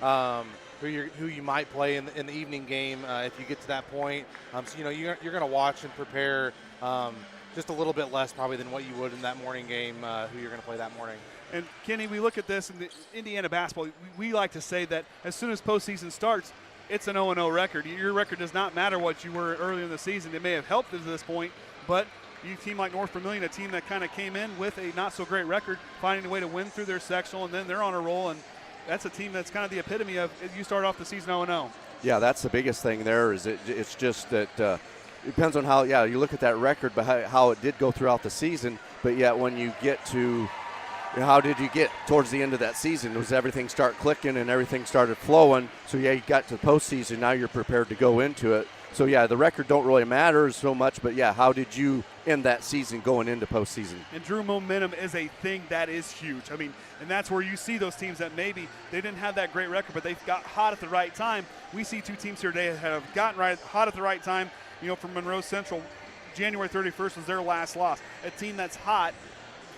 who you might play in the evening game if you get to that point. So you're going to watch and prepare just a little bit less probably than what you would in that morning game. Who you're going to play that morning. And Kenny, we look at this in the Indiana basketball. We like to say that as soon as postseason starts, it's an 0-0 record. Your record does not matter what you were earlier in the season. It may have helped us at this point, but you team like North Vermillion, a team that kind of came in with a not so great record, finding a way to win through their sectional, and then they're on a roll. And that's a team that's kind of the epitome of you start off the season 0-0. Yeah, that's the biggest thing there. It's just that it depends on how. Yeah, you look at that record, but how it did go throughout the season. But yet when you get to how did you get towards the end of that season? Was everything start clicking and everything started flowing? So, yeah, you got to the postseason. Now you're prepared to go into it. So, yeah, the record don't really matter so much. But, yeah, how did you end that season going into postseason? And, Drew, momentum is a thing that is huge. I mean, and that's where you see those teams that maybe they didn't have that great record, but they got hot at the right time. We see two teams here today that have gotten hot at the right time. You know, from Monroe Central, January 31st was their last loss. A team that's hot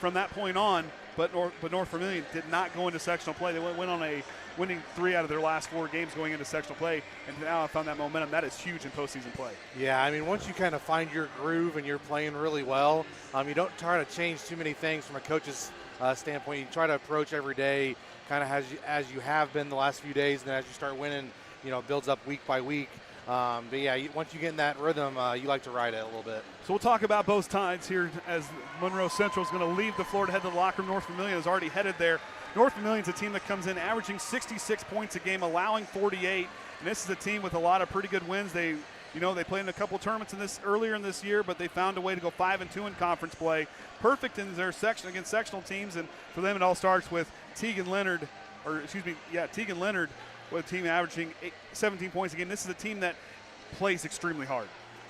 from that point on. But North Vermillion did not go into sectional play. They went on a winning 3 out of their last 4 games going into sectional play, and now I found that momentum. That is huge in postseason play. Yeah, I mean, once you kind of find your groove and you're playing really well, you don't try to change too many things from a coach's standpoint. You try to approach every day kind of as you have been the last few days, and then as you start winning, it builds up week by week. But, yeah, once you get in that rhythm, you like to ride it a little bit. So we'll talk about both sides here as Monroe Central is going to leave the floor to head to the locker room. North Vermillion is already headed there. North Vermillion's a team that comes in averaging 66 points a game, allowing 48. And this is a team with a lot of pretty good wins. They played in a couple tournaments earlier in this year, but they found a way to go 5-2 in conference play. Perfect in their section against sectional teams, and for them it all starts with Tegan Leonard, with a team averaging 17 points a game. This is a team that plays extremely hard.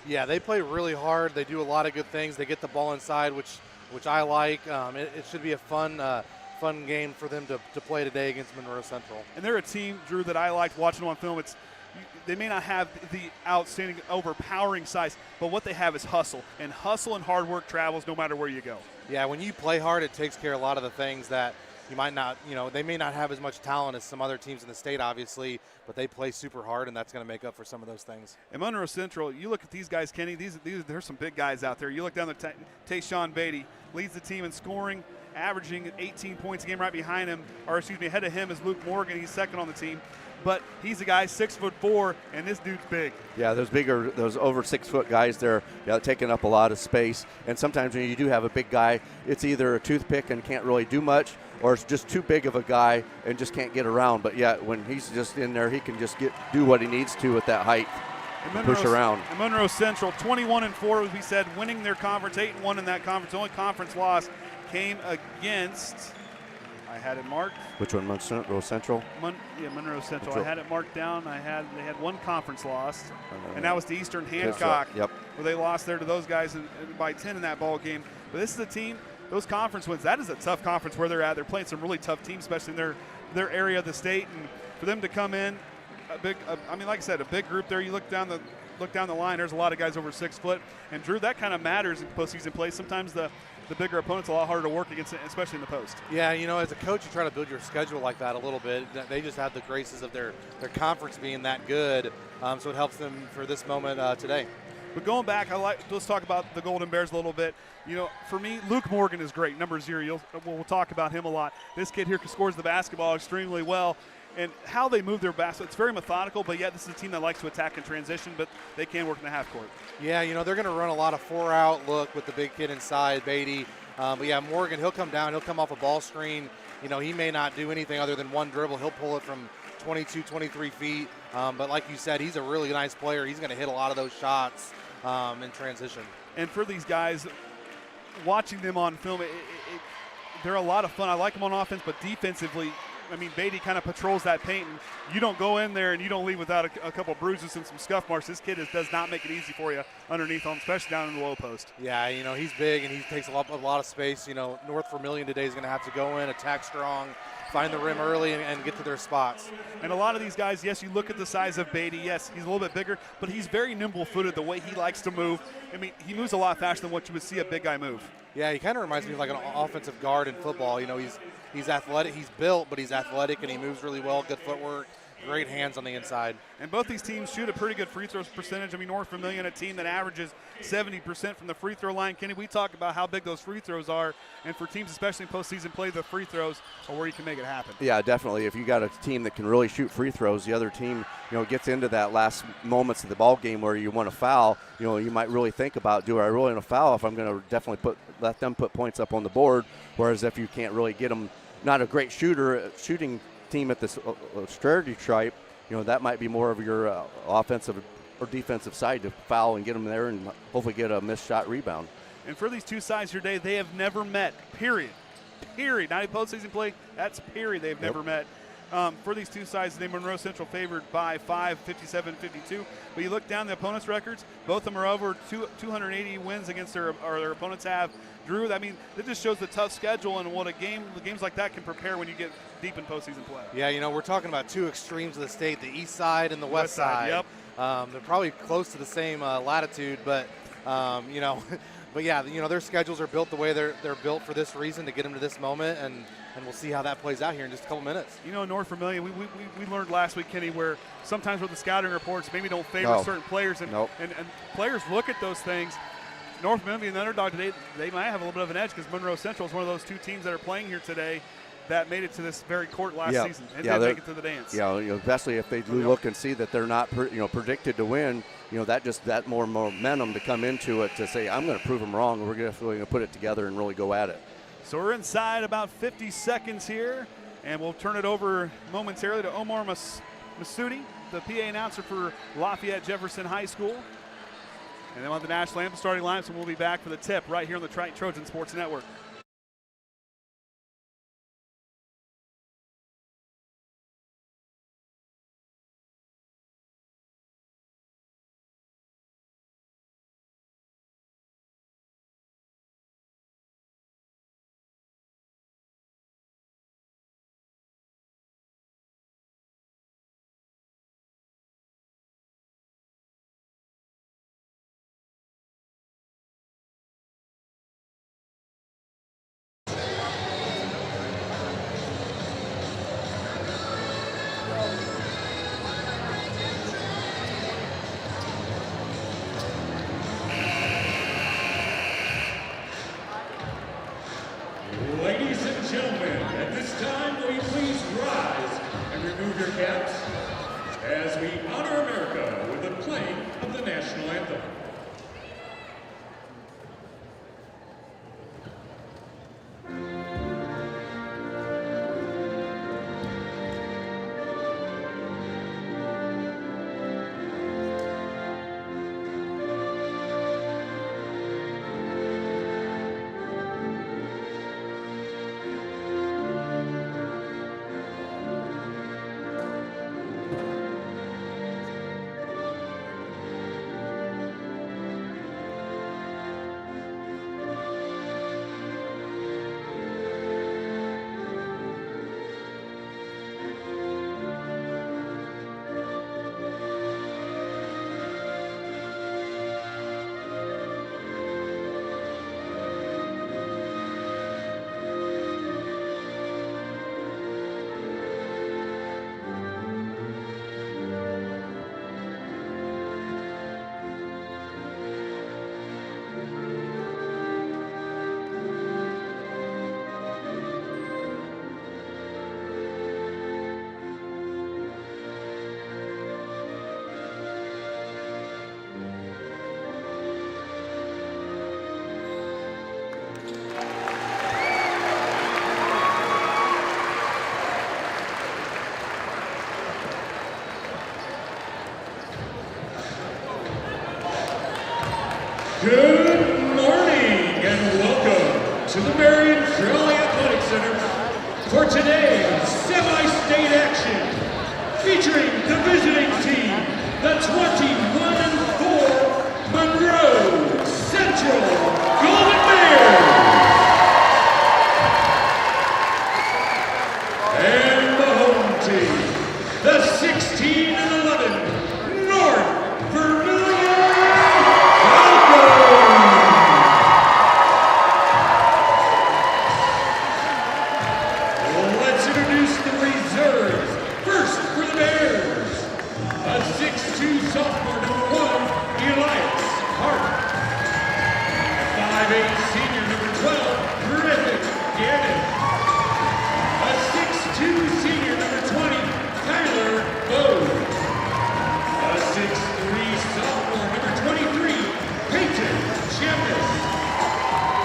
Yeah, they play really hard. They do a lot of good things. They get the ball inside, which I like. It should be a fun game for them to play today against Monroe Central. And they're a team, Drew, that I liked watching on film. They may not have the outstanding, overpowering size, but what they have is hustle. And hustle and hard work travels no matter where you go. Yeah, when you play hard, it takes care of a lot of the things that you might not, they may not have as much talent as some other teams in the state, obviously, but they play super hard, and that's going to make up for some of those things. And Monroe Central, you look at these guys, Kenny, there's some big guys out there. You look down the Tayshawn Beatty leads the team in scoring, averaging 18 points a game. Right behind him, ahead of him is Luke Morgan. He's second on the team. But he's a guy 6'4", and this dude's big. Yeah, those over 6 foot guys there, taking up a lot of space. And sometimes when you do have a big guy, it's either a toothpick and can't really do much, or it's just too big of a guy and just can't get around. But yeah, when he's just in there, he can just do what he needs to with that height. Push around. And Monroe Central, 21-4, as we said, winning their conference, 8-1 in that conference. The only conference loss came against. I had it marked. Which one, Monroe Central? Monroe Central. I had it marked down. They had one conference loss, and that was to Eastern Hancock, yep. Where they lost there to those guys by 10 in that ball game. But this is a team, those conference wins, that is a tough conference where they're at. They're playing some really tough teams, especially in their area of the state. And for them to come in, like I said, a big group there. You look down the line, there's a lot of guys over 6 foot. And, Drew, that kind of matters in postseason play. Sometimes the bigger opponent's a lot harder to work against, especially in the post. Yeah, as a coach, you try to build your schedule like that a little bit. They just have the graces of their conference being that good, so it helps them for this moment today. But going back, let's talk about the Golden Bears a little bit. For me, Luke Morgan is great, number 0. We'll talk about him a lot. This kid here scores the basketball extremely well. And how they move their basket, it's very methodical, but yet this is a team that likes to attack and transition, but they can work in the half court. Yeah, they're going to run a lot of 4-out look with the big kid inside, Beatty. But, yeah, Morgan, he'll come down. He'll come off a ball screen. He may not do anything other than one dribble. He'll pull it from 22, 23 feet. But like you said, he's a really nice player. He's going to hit a lot of those shots in transition. And for these guys, watching them on film, they're a lot of fun. I like them on offense, but defensively, Beatty kind of patrols that paint, and you don't go in there and you don't leave without a couple bruises and some scuff marks. This kid does not make it easy for you underneath him, especially down in the low post. Yeah, he's big and he takes a lot of space. North Vermillion today is going to have to go in, attack strong, find the rim early, and get to their spots. And a lot of these guys, yes, you look at the size of Beatty. Yes, he's a little bit bigger, but he's very nimble-footed the way he likes to move. He moves a lot faster than what you would see a big guy move. Yeah, he kind of reminds me of like an offensive guard in football. He's athletic. He's built, but he's athletic, and he moves really well, good footwork. great hands on the inside. And both these teams shoot a pretty good free throws percentage. I mean, North Vermillion, a team that averages 70% from the free throw line. Kenny, we talk about how big those free throws are, and for teams, especially in postseason play, the free throws are where you can make it happen. Yeah, definitely. If you got a team that can really shoot free throws, the other team, gets into that last moments of the ball game where you want to foul. You might really think about, do I really want to foul if I'm going to definitely let them put points up on the board? Whereas if you can't really get them, not a great shooting team at this strategy stripe, that might be more of your offensive or defensive side to foul and get them there and hopefully get a missed shot rebound. And for these two sides here today, they have never met, period. Not in postseason play, that's period. They've never met. For these two sides, the Monroe Central favored by 5, 57-52. But you look down the opponents' records, both of them are over 280 wins against their opponents have. Drew, I mean, that just shows the tough schedule and what games like that can prepare when you get deep in postseason play. Yeah, we're talking about two extremes of the state, the east side and the west side. Yep. They're probably close to the same latitude, but, but yeah, their schedules are built the way they're built for this reason, to get them to this moment, and we'll see how that plays out here in just a couple minutes. North Vermillion, we learned last week, Kenny, where sometimes with the scouting reports maybe don't favor certain players, and players look at those things. North Vermillion, the underdog today, they might have a little bit of an edge because Monroe Central is one of those two teams that are playing here today that made it to this very court last season and didn't make it to the dance. Yeah, especially if they do look and see that they're not predicted to win, that more momentum to come into it to say, I'm going to prove them wrong, and we're going to put it together and really go at it. So we're inside about 50 seconds here, and we'll turn it over momentarily to Omar Masudi, the PA announcer for Lafayette Jefferson High School. And then we'll have the national anthem starting line, so we'll be back for the tip right here on the Triton Trojan Sports Network. Ladies and gentlemen, at this time, will you please rise and remove your caps as we honor America with the playing of the national anthem. Good morning and welcome to the Marion Trolley Athletic Center for today's semi-state action featuring the visiting team, the 21-4 Monroe Central Golden Bears. And the home team, the 16-11 North Vermillion Falcons. Let's introduce the reserves. First for the Bears, 6'2" sophomore, number 1, Elias Hart. A 5'8" senior, number 12, Griffin Gannon. A 6'2" senior, number 20, Tyler Bode. A 6'3" sophomore, number 23, Peyton Chemnitz.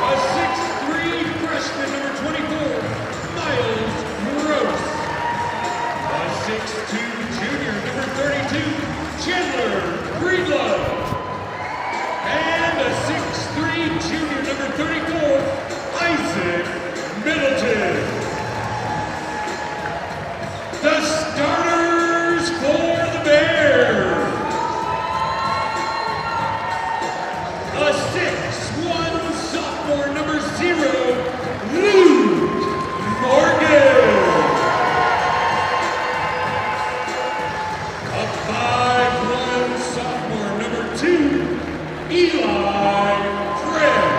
A 6'3" freshman, number 24, Miles Gross. A 6'2" junior, number 32, Chandler Breedlove. And a 6'3" junior, number 34, Isaac Middleton. The starters for the Bears. A 6'1" sophomore, number 0, Luke Morgan. A 5'1" sophomore, number 2, Eli Fred.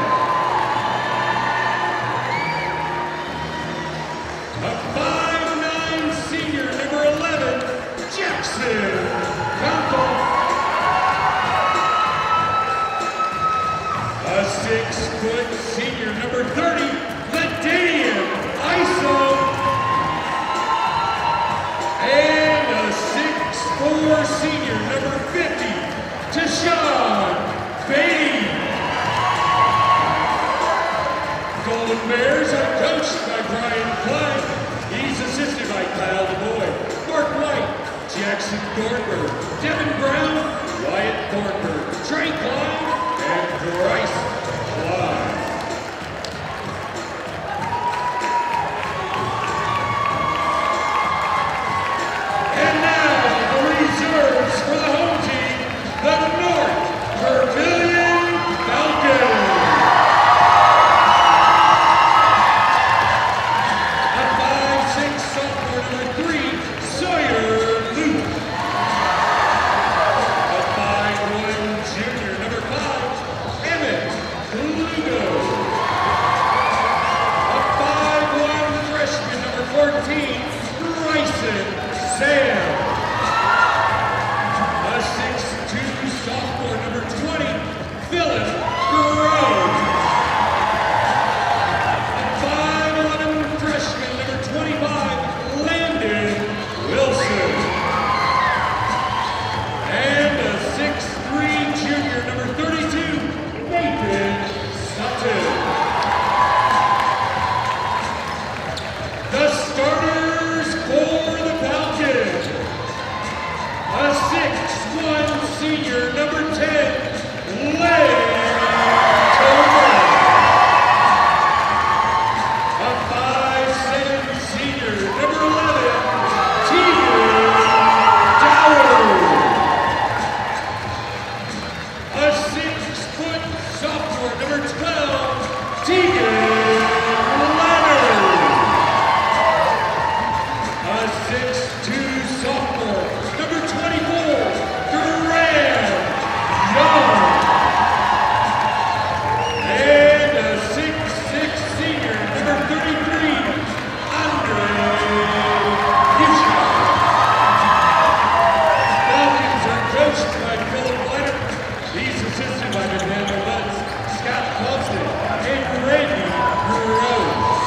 A 5'9" senior, number 11, Jackson Campbell. A 6-foot senior, number 30, Ladainian Isom. And a 6'4" senior, number 50, Tashawn Beatty. Golden Bears are coached by Brian Klein. He's assisted by Kyle DeBoy, Mark White, Jackson Thornburg, Devin Brown, Wyatt Thornburg, Trey Klein, and Bryce Klein. And now the reserves for the home team, the North Vermillion Falcons. A 5'6" sophomore, number 3, Sawyer Luke. A 5'1" junior, number 5, Emmett Lugo. A 5'1" freshman, number 14, Bryson Sam. A 6'2" sophomore, number 20, Philip Groves. A 5'11" freshman, number 25, Landon Wilson. And a 6'3" junior, number 32, Nathan Sutton. The starters for the Falcons. A 6'1" senior, number 10, Leonard. A 5'7" senior, number 11, Tegan Doward. A 6-foot sophomore, number 12, Tegan Leonard. A 6'2" sophomore, number 24, Graham Young. And a 6'6" senior, number 33, Andre Hushka. Falcons are coached by Philip Leonard. He's assisted by Nathaniel Butts, Scott Colston, and Randy Rose.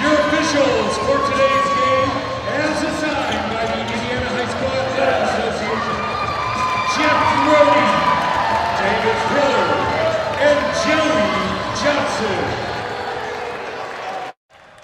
Your officials for today's game, as assigned by the Indiana High School Athletic Association, Jeff Brody, David Briller, and Joey Johnson.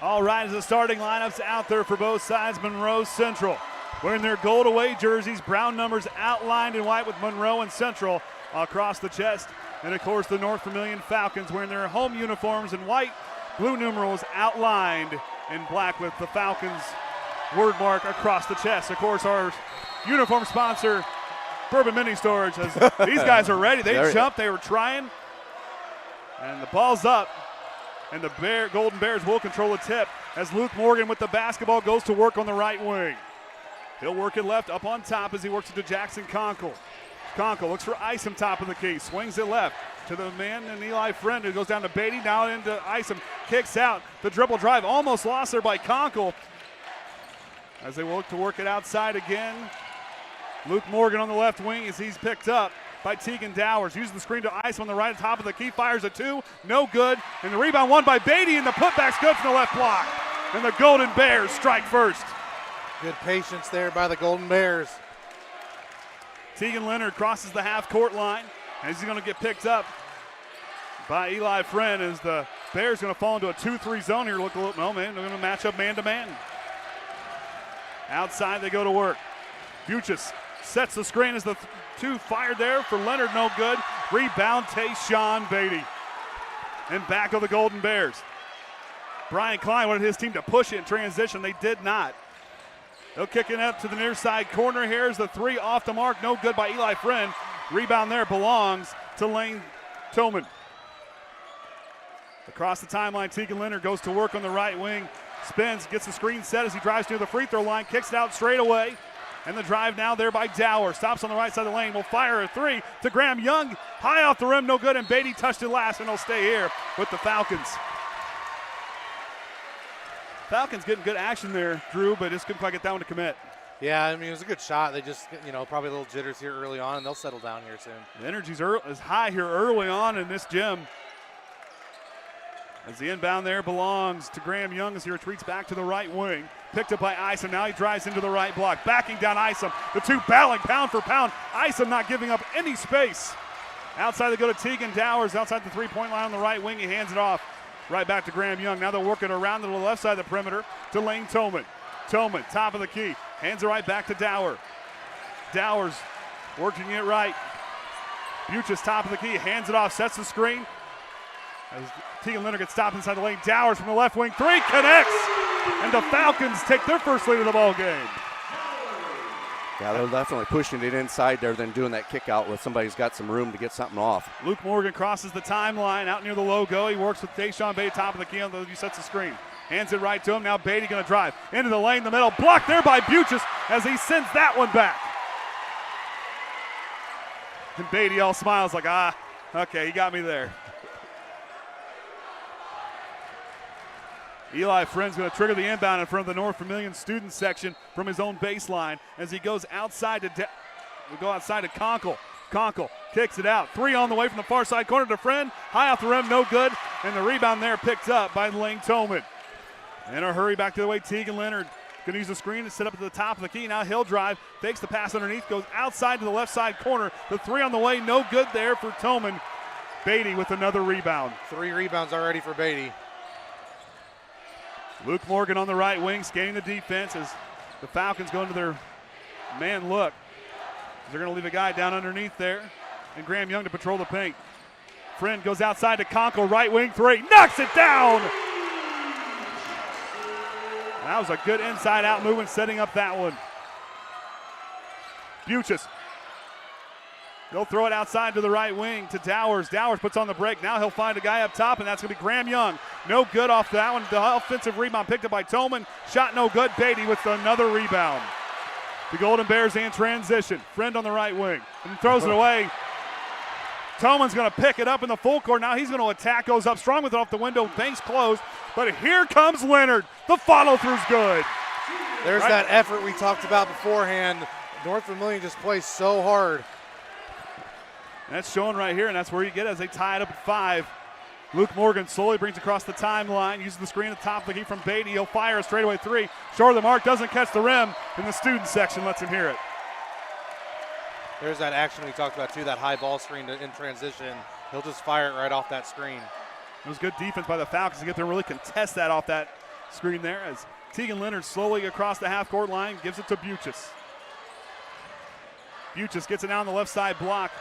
All right, as the starting lineups out there for both sides, Monroe Central wearing their gold away jerseys, brown numbers outlined in white with Monroe and Central across the chest. And of course, the North Vermillion Falcons wearing their home uniforms in white, blue numerals outlined in black with the Falcons word mark across the chest. Of course, our uniform sponsor, Bourbon Mini Storage, as these guys are ready. They jumped, they were trying, and the ball's up. And the Golden Bears will control the tip as Luke Morgan with the basketball goes to work on the right wing. He'll work it left up on top as he works it to Jackson Conkle. Conkle looks for Isom top of the key, swings it left to the man and Eli Friend, who goes down to Beatty, down into Isom, kicks out, the dribble drive, almost lost there by Conkle. as they will look to work it outside again. Luke Morgan on the left wing as he's picked up by Tegan Dowers. Uses the screen to ice on the right, top of the key, fires a 2, no good. And the rebound won by Beatty, and the putback's good from the left block. And the Golden Bears strike first. Good patience there by the Golden Bears. Tegan Leonard crosses the half-court line, and he's going to get picked up by Eli Friend as the Bears going to fall into a 2-3 zone here. Look a little, no man, they're going to match up man-to-man. Outside they go to work. Buchas sets the screen as the 2 fired there for Leonard, no good. Rebound, Tayshawn Beatty. And back of the Golden Bears. Brian Klein wanted his team to push it in transition. They did not. They'll kick it up to the near side corner. Here's the 3 off the mark, no good by Eli Friend. Rebound there belongs to Lane Tillman. Across the timeline, Tegan Leonard goes to work on the right wing. Spins, gets the screen set as he drives near the free throw line, kicks it out straight away. And the drive now there by Dower. Stops on the right side of the lane. Will fire a 3 to Graham Young. High off the rim, no good. And Beatty touched it last, and he'll stay here with the Falcons. Falcons getting good action there, Drew, but just couldn't quite get that one to commit. Yeah, I mean, it was a good shot. They just, probably a little jitters here early on, and they'll settle down here soon. The energy's is high here early on in this gym. As the inbound there belongs to Graham Young as he retreats back to the right wing. Picked up by Isom. Now he drives into the right block. Backing down Isom. The 2 battling pound for pound. Isom not giving up any space. Outside they go to Tegan Dowers. Outside the 3-point line on the right wing. He hands it off. Right back to Graham Young. Now they're working around to the left side of the perimeter to Lane Tillman. Tillman, top of the key. Hands it right back to Dower. Dowers working it right. Buchas, top of the key. Hands it off. Sets the screen. As Tegan Leonard gets stopped inside the lane. Dowers from the left wing. 3 connects. And the Falcons take their first lead of the ball game. Yeah, they're definitely pushing it inside there, then doing that kick out where somebody's got some room to get something off. Luke Morgan crosses the timeline out near the logo. He works with Tayshawn Beatty, top of the key. He sets the screen. Hands it right to him. Now Beatty going to drive into the lane, the middle. Blocked there by Buchas as he sends that one back. And Beatty all smiles like, okay, he got me there. Eli Friend's going to trigger the inbound in front of the North Vermillion student section from his own baseline as he goes outside to Conkle. Conkle kicks it out. 3 on the way from the far side corner to Friend. High off the rim, no good. And the rebound there picked up by Lane Tillman. In a hurry back to the way, Tegan Leonard going to use the screen to set up to the top of the key. Now he'll drive, fakes the pass underneath, goes outside to the left side corner. The 3 on the way, no good there for Tillman. Beatty with another rebound. 3 rebounds already for Beatty. Luke Morgan on the right wing, scanning the defense as the Falcons go into their man look. They're going to leave a guy down underneath there, and Graham Young to patrol the paint. Friend goes outside to Conkle, right wing 3, knocks it down! That was a good inside-out movement, setting up that one. Buchas. They'll throw it outside to the right wing to Dowers. Dowers puts on the break. Now he'll find a guy up top, and that's going to be Graham Young. No good off that one. The offensive rebound picked up by Tillman. Shot no good. Beatty with another rebound. The Golden Bears in transition. Friend on the right wing. And throws it away. Tillman's going to pick it up in the full court. Now he's going to attack. Goes up strong with it off the window. Banks closed. But here comes Leonard. The follow-through's good. There's that effort we talked about beforehand. North Vermillion just plays so hard. And that's shown right here, and that's where you get it as they tie it up at 5. Luke Morgan slowly brings across the timeline, uses the screen at the top of the key from Beatty. He'll fire a straightaway 3. Short of the mark, doesn't catch the rim, and the student section lets him hear it. There's that action we talked about too, that high ball screen in transition. He'll just fire it right off that screen. It was good defense by the Falcons to get there and really contest that off that screen there as Tegan Leonard slowly across the half-court line, gives it to Buchas. Buchas gets it down the left side block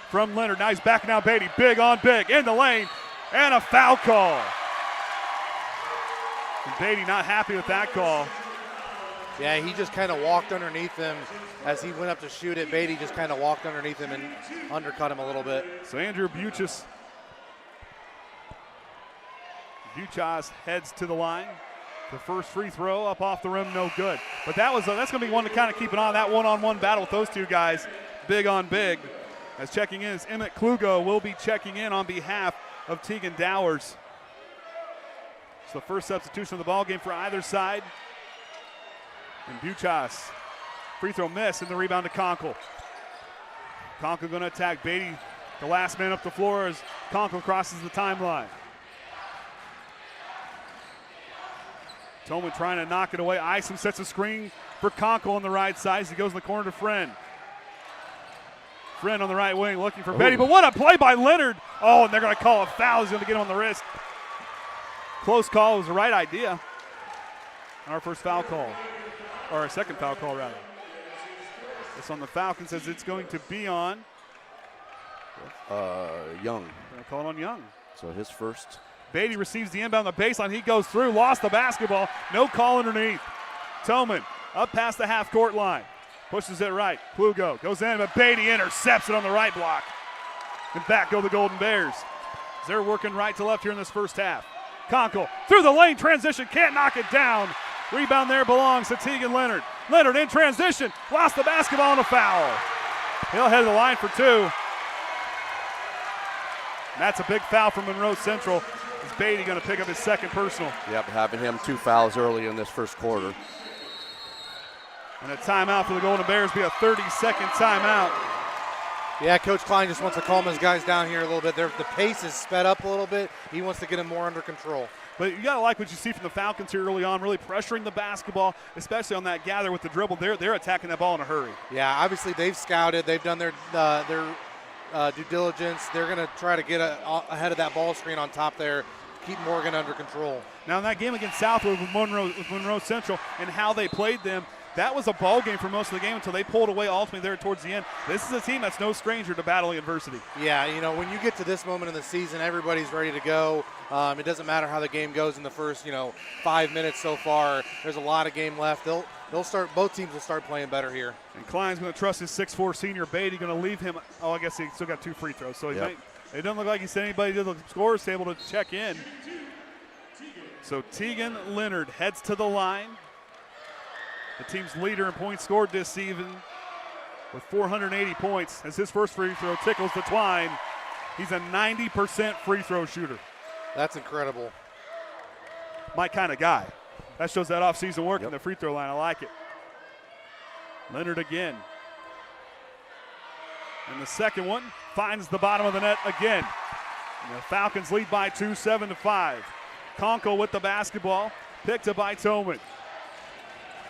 from Leonard. Now he's backing out Beatty. Big on big in the lane, and a foul call. And Beatty not happy with that call. Yeah, he just kind of walked underneath him as he went up to shoot it. Beatty just kind of walked underneath him and undercut him a little bit. So Andrew Buchas heads to the line. The first free throw up off the rim, no good. But that's going to be one to kind of keep an eye on, that one-on-one battle with those two guys, big on big. As checking in is Emmett Klugo will be checking in on behalf of Tegan Dowers. It's the first substitution of the ball game for either side. And Buchas, free throw miss, and the rebound to Conkle. Conkle going to attack Beatty, the last man up the floor as Conkle crosses the timeline. Tolman trying to knock it away. Isom sets a screen for Conkle on the right side as he goes in the corner to Friend. Friend on the right wing looking for Beatty, but what a play by Leonard. Oh, and they're going to call a foul. He's going to get him on the wrist. Close call was the right idea. Our first foul call, or our second foul call rather. It's on the Falcons as it's going to be on Young. They're going to call it on Young. So his first. Beatty receives the inbound on the baseline. He goes through, lost the basketball. No call underneath. Tolman up past the half-court line. Pushes it right. Plugo goes in, but Beatty intercepts it on the right block. And back go the Golden Bears. They're working right to left here in this first half. Conkle through the lane, transition, can't knock it down. Rebound there belongs to Tegan Leonard. Leonard in transition, lost the basketball and a foul. He'll head to the line for two. And that's a big foul from Monroe Central. Is Beatty going to pick up his second personal? Yep, having him 2 fouls early in this first quarter. And a timeout for the Golden Bears, be a 30-second timeout. Yeah, Coach Klein just wants to calm his guys down here a little bit. The pace is sped up a little bit. He wants to get them more under control. But you got to like what you see from the Falcons here early on, really pressuring the basketball, especially on that gather with the dribble. They're attacking that ball in a hurry. Yeah, obviously they've scouted. They've done their due diligence. They're going to try to get ahead of that ball screen on top there, keep Morgan under control. Now in that game against Southwood with Monroe Central and how they played them, that was a ball game for most of the game until they pulled away ultimately there towards the end. This is a team that's no stranger to battling adversity. Yeah, you know, when you get to this moment in the season, everybody's ready to go. It doesn't matter how the game goes in the first, 5 minutes so far. There's a lot of game left. They'll start. Both teams will start playing better here. And Klein's going to trust his 6'4" senior Beatty. Going to leave him. Oh, I guess he still got 2 free throws. So it doesn't look like he sent anybody to the scorer's table to check in. So Tegan Leonard heads to the line. The team's leader in points scored this season with 480 points as his first free throw tickles the twine. He's a 90% free throw shooter. That's incredible. My kind of guy. That shows that offseason work in the free throw line. I like it. Leonard again. And the second one finds the bottom of the net again. And the Falcons lead by 2, 7-5. Conkle with the basketball, picked up by Tolman.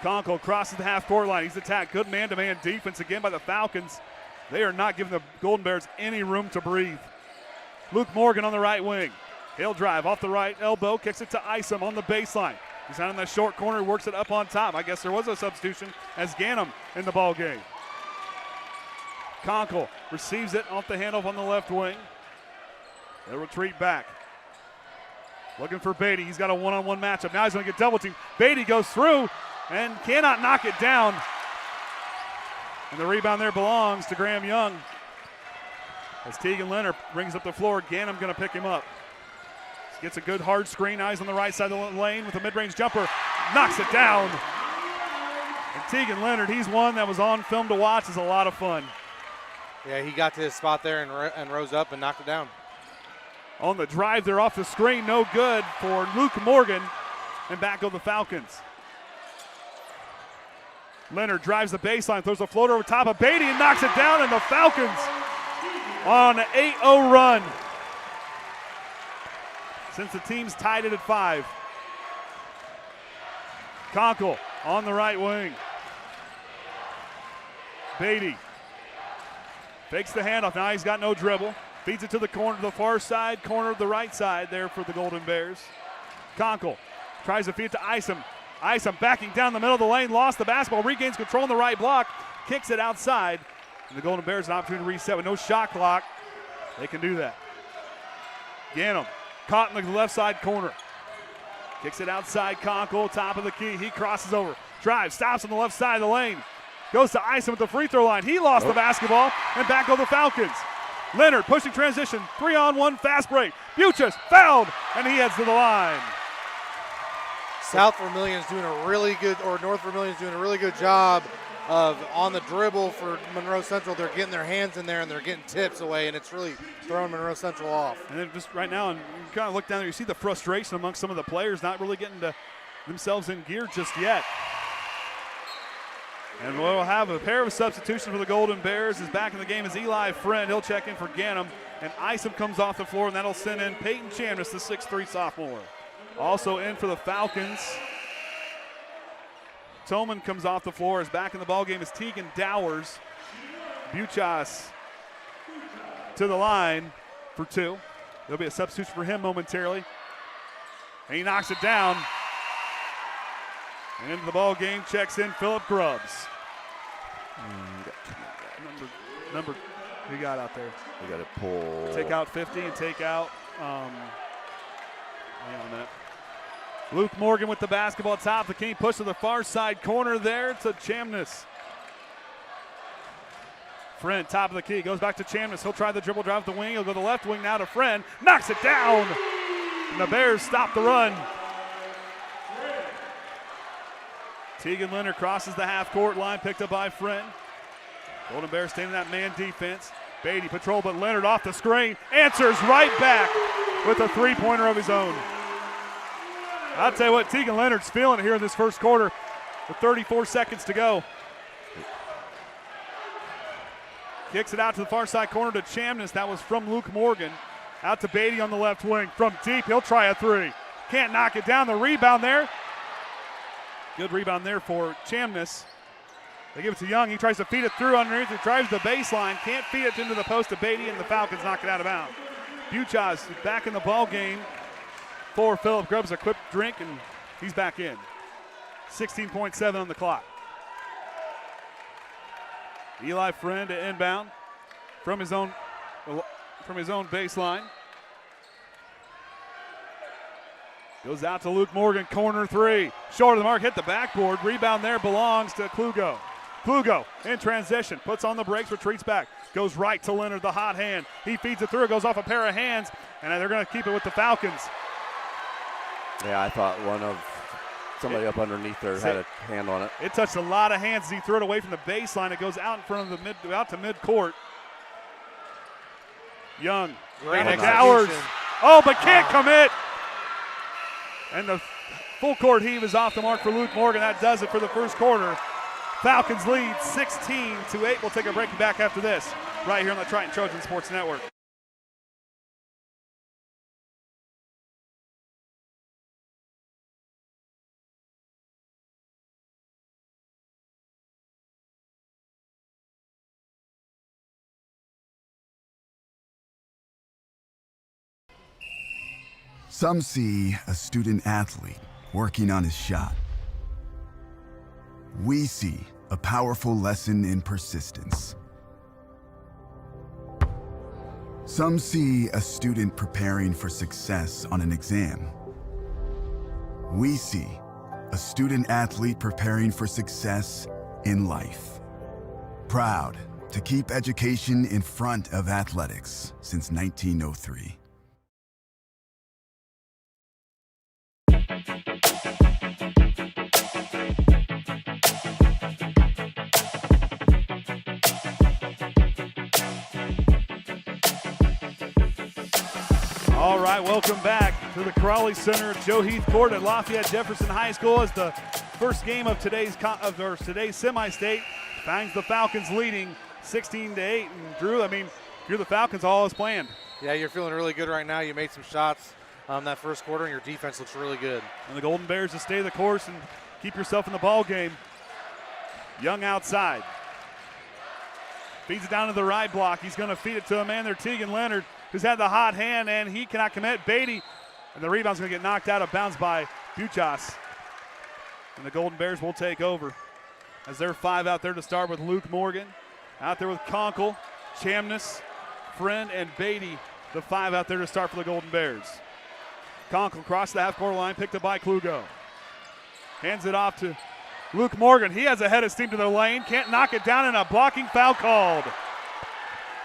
Conkle crosses the half-court line. He's attacked. Good man-to-man defense again by the Falcons. They are not giving the Golden Bears any room to breathe. Luke Morgan on the right wing. He'll drive off the right elbow, kicks it to Isom on the baseline. He's out in that short corner, works it up on top. I guess there was a substitution as Ganem in the ball game. Conkle receives it off the handoff on the left wing. They'll retreat back. Looking for Beatty. He's got a one-on-one matchup. Now he's going to get double teamed. Beatty goes through and cannot knock it down. And the rebound there belongs to Graham Young. As Tegan Leonard brings up the floor, Ganem going to pick him up. Gets a good hard screen. Eyes on the right side of the lane with a mid-range jumper. Knocks it down. And Tegan Leonard, he's one that was on film to watch. Is a lot of fun. Yeah, he got to his spot there and rose up and knocked it down. On the drive, they're off the screen. No good for Luke Morgan. And back go the Falcons. Leonard drives the baseline, throws a floater over top of Beatty and knocks it down, and the Falcons on an 8-0 run. Since the team's tied it at 5. Conkle on the right wing. Beatty fakes the handoff. Now he's got no dribble. Feeds it to the corner, the far side, corner of the right side there for the Golden Bears. Conkle tries to feed it to Isom. Isom backing down the middle of the lane, lost the basketball, regains control on the right block, kicks it outside. And the Golden Bears an opportunity to reset with no shot clock. They can do that. Ganem caught in the left side corner. Kicks it outside, Conkle, top of the key. He crosses over, drives, stops on the left side of the lane. Goes to Isom at the free throw line. He lost the basketball, and back go the Falcons. Leonard pushing transition, 3-on-1 fast break. Buchas fouled, and he heads to the line. South Vermillion's doing a really good, or North Vermillion's doing a really good job of on the dribble for Monroe Central. They're getting their hands in there and they're getting tips away, and it's really throwing Monroe Central off. And then just right now, and you kind of look down there, you see the frustration amongst some of the players not really getting themselves in gear just yet. And we'll have a pair of substitutions for the Golden Bears. Is back in the game is Eli Friend. He'll check in for Ganem. And Isom comes off the floor, and that'll send in Peyton Chamness, the 6'3 sophomore. Also in for the Falcons, Tolman comes off the floor. Is back in the ballgame is Tegan Dowers. Buchas to the line for 2. There'll be a substitution for him momentarily. And he knocks it down. And into the ball game checks in Philip Grubbs. Number, who got out there? We got to pull. Take out 50 and take out, hang on a minute. Luke Morgan with the basketball top. The King push to the far side corner there to Chamness. Friend, top of the key, goes back to Chamness. He'll try the dribble drive to the wing. He'll go to the left wing now to Friend. Knocks it down. And the Bears stop the run. Tegan Leonard crosses the half-court line, picked up by Friend. Golden Bears staying in that man defense. Beatty patrol, but Leonard off the screen. Answers right back with a three-pointer of his own. I'll tell you what, Tegan Leonard's feeling it here in this first quarter with 34 seconds to go. Kicks it out to the far side corner to Chamness. That was from Luke Morgan. Out to Beatty on the left wing. From deep, he'll try a three. Can't knock it down. The rebound there. Good rebound there for Chamness. They give it to Young. He tries to feed it through underneath. He drives the baseline. Can't feed it into the post to Beatty, and the Falcons knock it out of bounds. Buchas back in the ball game for Philip Grubbs. A quick drink, and he's back in. 16.7 on the clock. Eli Friend to inbound from his own baseline. Goes out to Luke Morgan, corner three. Short of the mark, hit the backboard. Rebound there belongs to Klugo. Klugo in transition, puts on the brakes, retreats back. Goes right to Leonard, the hot hand. He feeds it through, it goes off a pair of hands, and they're going to keep it with the Falcons. Yeah, I thought somebody up underneath there had a hand on it. It touched a lot of hands as he threw it away from the baseline. It goes out in front of out to midcourt. Young, and Dowers. Oh, but can't commit. And the full court heave is off the mark for Luke Morgan. That does it for the first quarter. Falcons lead 16-8. We'll take a break and back after this, right here on the Triton Trojan Sports Network. Some see a student athlete working on his shot. We see a powerful lesson in persistence. Some see a student preparing for success on an exam. We see a student athlete preparing for success in life. Proud to keep education in front of athletics since 1903. All right, welcome back to the Crawley Center at Joe Heath Court at Lafayette Jefferson High School as the first game of today's semi-state finds the Falcons leading 16-8. And Drew, I mean, if you're the Falcons, all is planned. Yeah, you're feeling really good right now. You made some shots that first quarter, and your defense looks really good. And the Golden Bears to stay the course and keep yourself in the ball game. Young outside. Feeds it down to the right block. He's going to feed it to a man there, Tegan Leonard, who's had the hot hand, and he cannot commit. Beatty, and the rebound's going to get knocked out of bounds by Buchas. And the Golden Bears will take over as they're 5 out there to start with Luke Morgan. Out there with Conkle, Chamness, Friend, and Beatty, the 5 out there to start for the Golden Bears. Conkle crossed the half-court line, picked up by Klugo. Hands it off to Luke Morgan. He has a head of steam to the lane, can't knock it down, and a blocking foul called.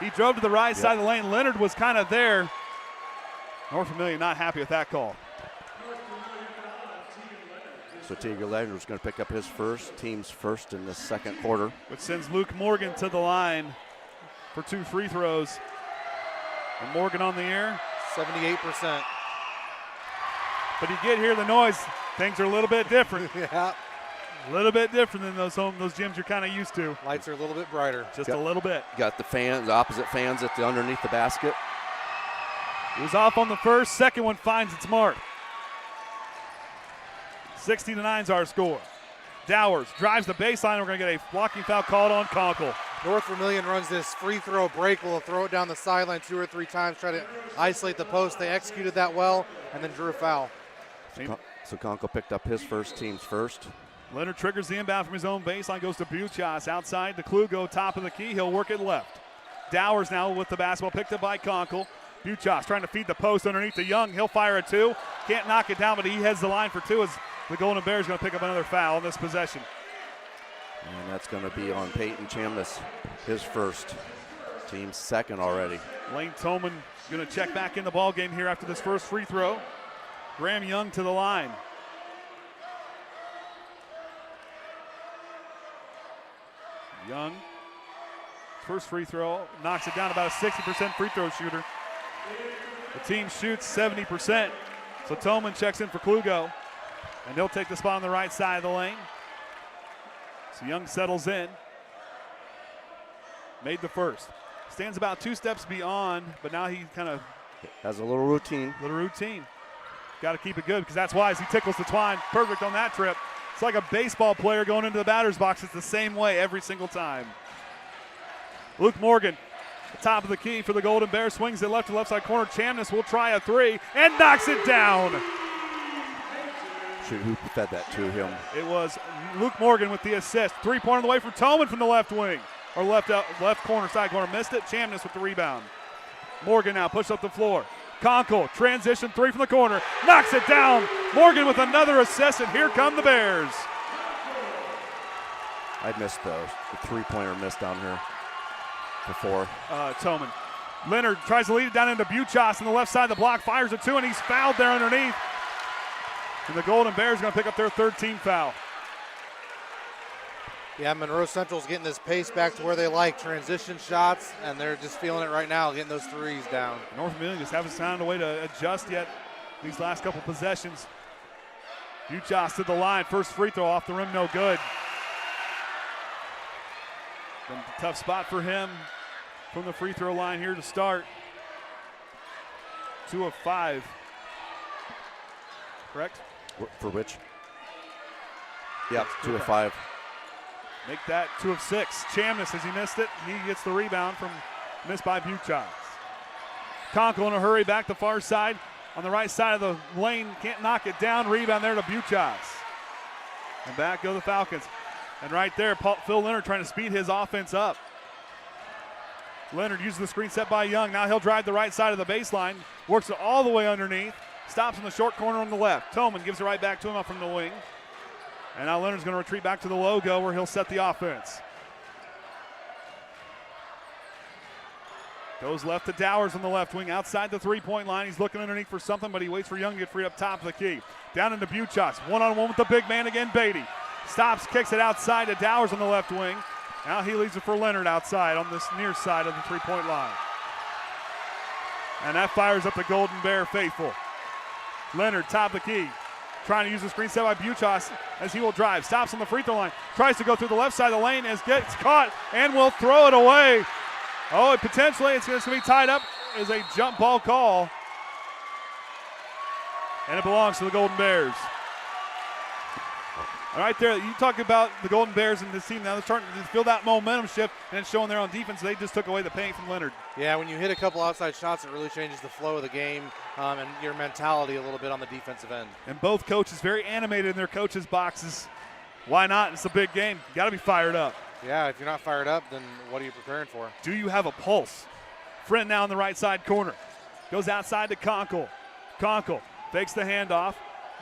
He drove to the right side of the lane. Leonard was kind of there. North Vermillion not happy with that call. So Tegan Leonard was going to pick up his team's first in the second quarter. Which sends Luke Morgan to the line for 2 free throws. And Morgan on the air. 78%. But you get here the noise. Things are a little bit different. Yeah. A little bit different than those gyms you're kind of used to. Lights are a little bit brighter. Just a little bit. Got the opposite fans underneath the basket. He was off on the first. Second one finds its mark. 16-9 is our score. Dowers drives the baseline. We're going to get a blocking foul called on Conkle. North Vermillion runs this free throw break. We'll throw it down the sideline 2 or 3 times, try to isolate the post. They executed that well and then drew a foul. So Conkle picked up his first, team's first. Leonard triggers the inbound from his own baseline, goes to Buchas outside to Klugo, top of the key. He'll work it left. Dowers now with the basketball, picked up by Conkle. Buchas trying to feed the post underneath to Young. He'll fire a 2. Can't knock it down, but he heads the line for 2 as the Golden Bears going to pick up another foul in this possession. And that's going to be on Peyton Chamness, his first. Team's second already. Lane Tolman going to check back in the ball game here after this first free throw. Graham Young to the line. Young, first free throw, knocks it down, about a 60% free throw shooter. The team shoots 70%. So Tolman checks in for Klugo, and he'll take the spot on the right side of the lane. So Young settles in. Made the first. Stands about 2 steps beyond, but now he kind of has a little routine. Got to keep it good because that's wise. He tickles the twine. Perfect on that trip. It's like a baseball player going into the batter's box. It's the same way every single time. Luke Morgan, the top of the key for the Golden Bears, swings it left to left side corner. Chamness will try a 3 and knocks it down. Who fed that to him? It was Luke Morgan with the assist. 3-pointer on the way for Tolman from the left wing. Or left corner, side corner. Missed it. Chamness with the rebound. Morgan now pushed up the floor. Conkle, transition 3 from the corner. Knocks it down. Morgan with another assist, and here come the Bears. I missed the 3-pointer miss down here before. Tolman. Leonard tries to lead it down into Buchas on the left side of the block. Fires a 2, and he's fouled there underneath. And the Golden Bears are going to pick up their 3rd team foul. Yeah, Monroe Central's getting this pace back to where they like transition shots, and they're just feeling it right now, getting those 3s down. North Vermillion just haven't found a way to adjust yet these last couple possessions. Buchas to the line. First free throw off the rim, no good. Been a tough spot for him from the free throw line here to start. 2 of 5. Correct? For which? Yep, 2 of 5. Make that 2 of 6. Chamness, as he missed it, he gets the rebound from missed by Buchas. Conkle in a hurry back the far side. On the right side of the lane, can't knock it down. Rebound there to Buchas. And back go the Falcons. And right there, Phil Leonard trying to speed his offense up. Leonard uses the screen set by Young. Now he'll drive the right side of the baseline. Works it all the way underneath. Stops in the short corner on the left. Tolman gives it right back to him up from the wing. And now Leonard's going to retreat back to the logo where he'll set the offense. Goes left to Dowers on the left wing, outside the 3-point line. He's looking underneath for something, but he waits for Young to get free up top of the key. Down into Buchas, one-on-one with the big man again, Beatty. Stops, kicks it outside to Dowers on the left wing. Now he leaves it for Leonard outside on this near side of the 3-point line. And that fires up the Golden Bear faithful. Leonard, top of the key. Trying to use the screen set by Buchas as he will drive. Stops on the free throw line. Tries to go through the left side of the lane as gets caught and will throw it away. Oh, potentially it's going to be tied up as a jump ball call. And it belongs to the Golden Bears. All right there, you talk about the Golden Bears and this team now. They're starting to feel that momentum shift, and it's showing there on defense. They just took away the paint from Leonard. Yeah, when you hit a couple outside shots, it really changes the flow of the game and your mentality a little bit on the defensive end. And both coaches very animated in their coaches' boxes. Why not? It's a big game. You got to be fired up. Yeah, if you're not fired up, then what are you preparing for? Do you have a pulse? Friend now in the right side corner. Goes outside to Conkle. Conkle fakes the handoff.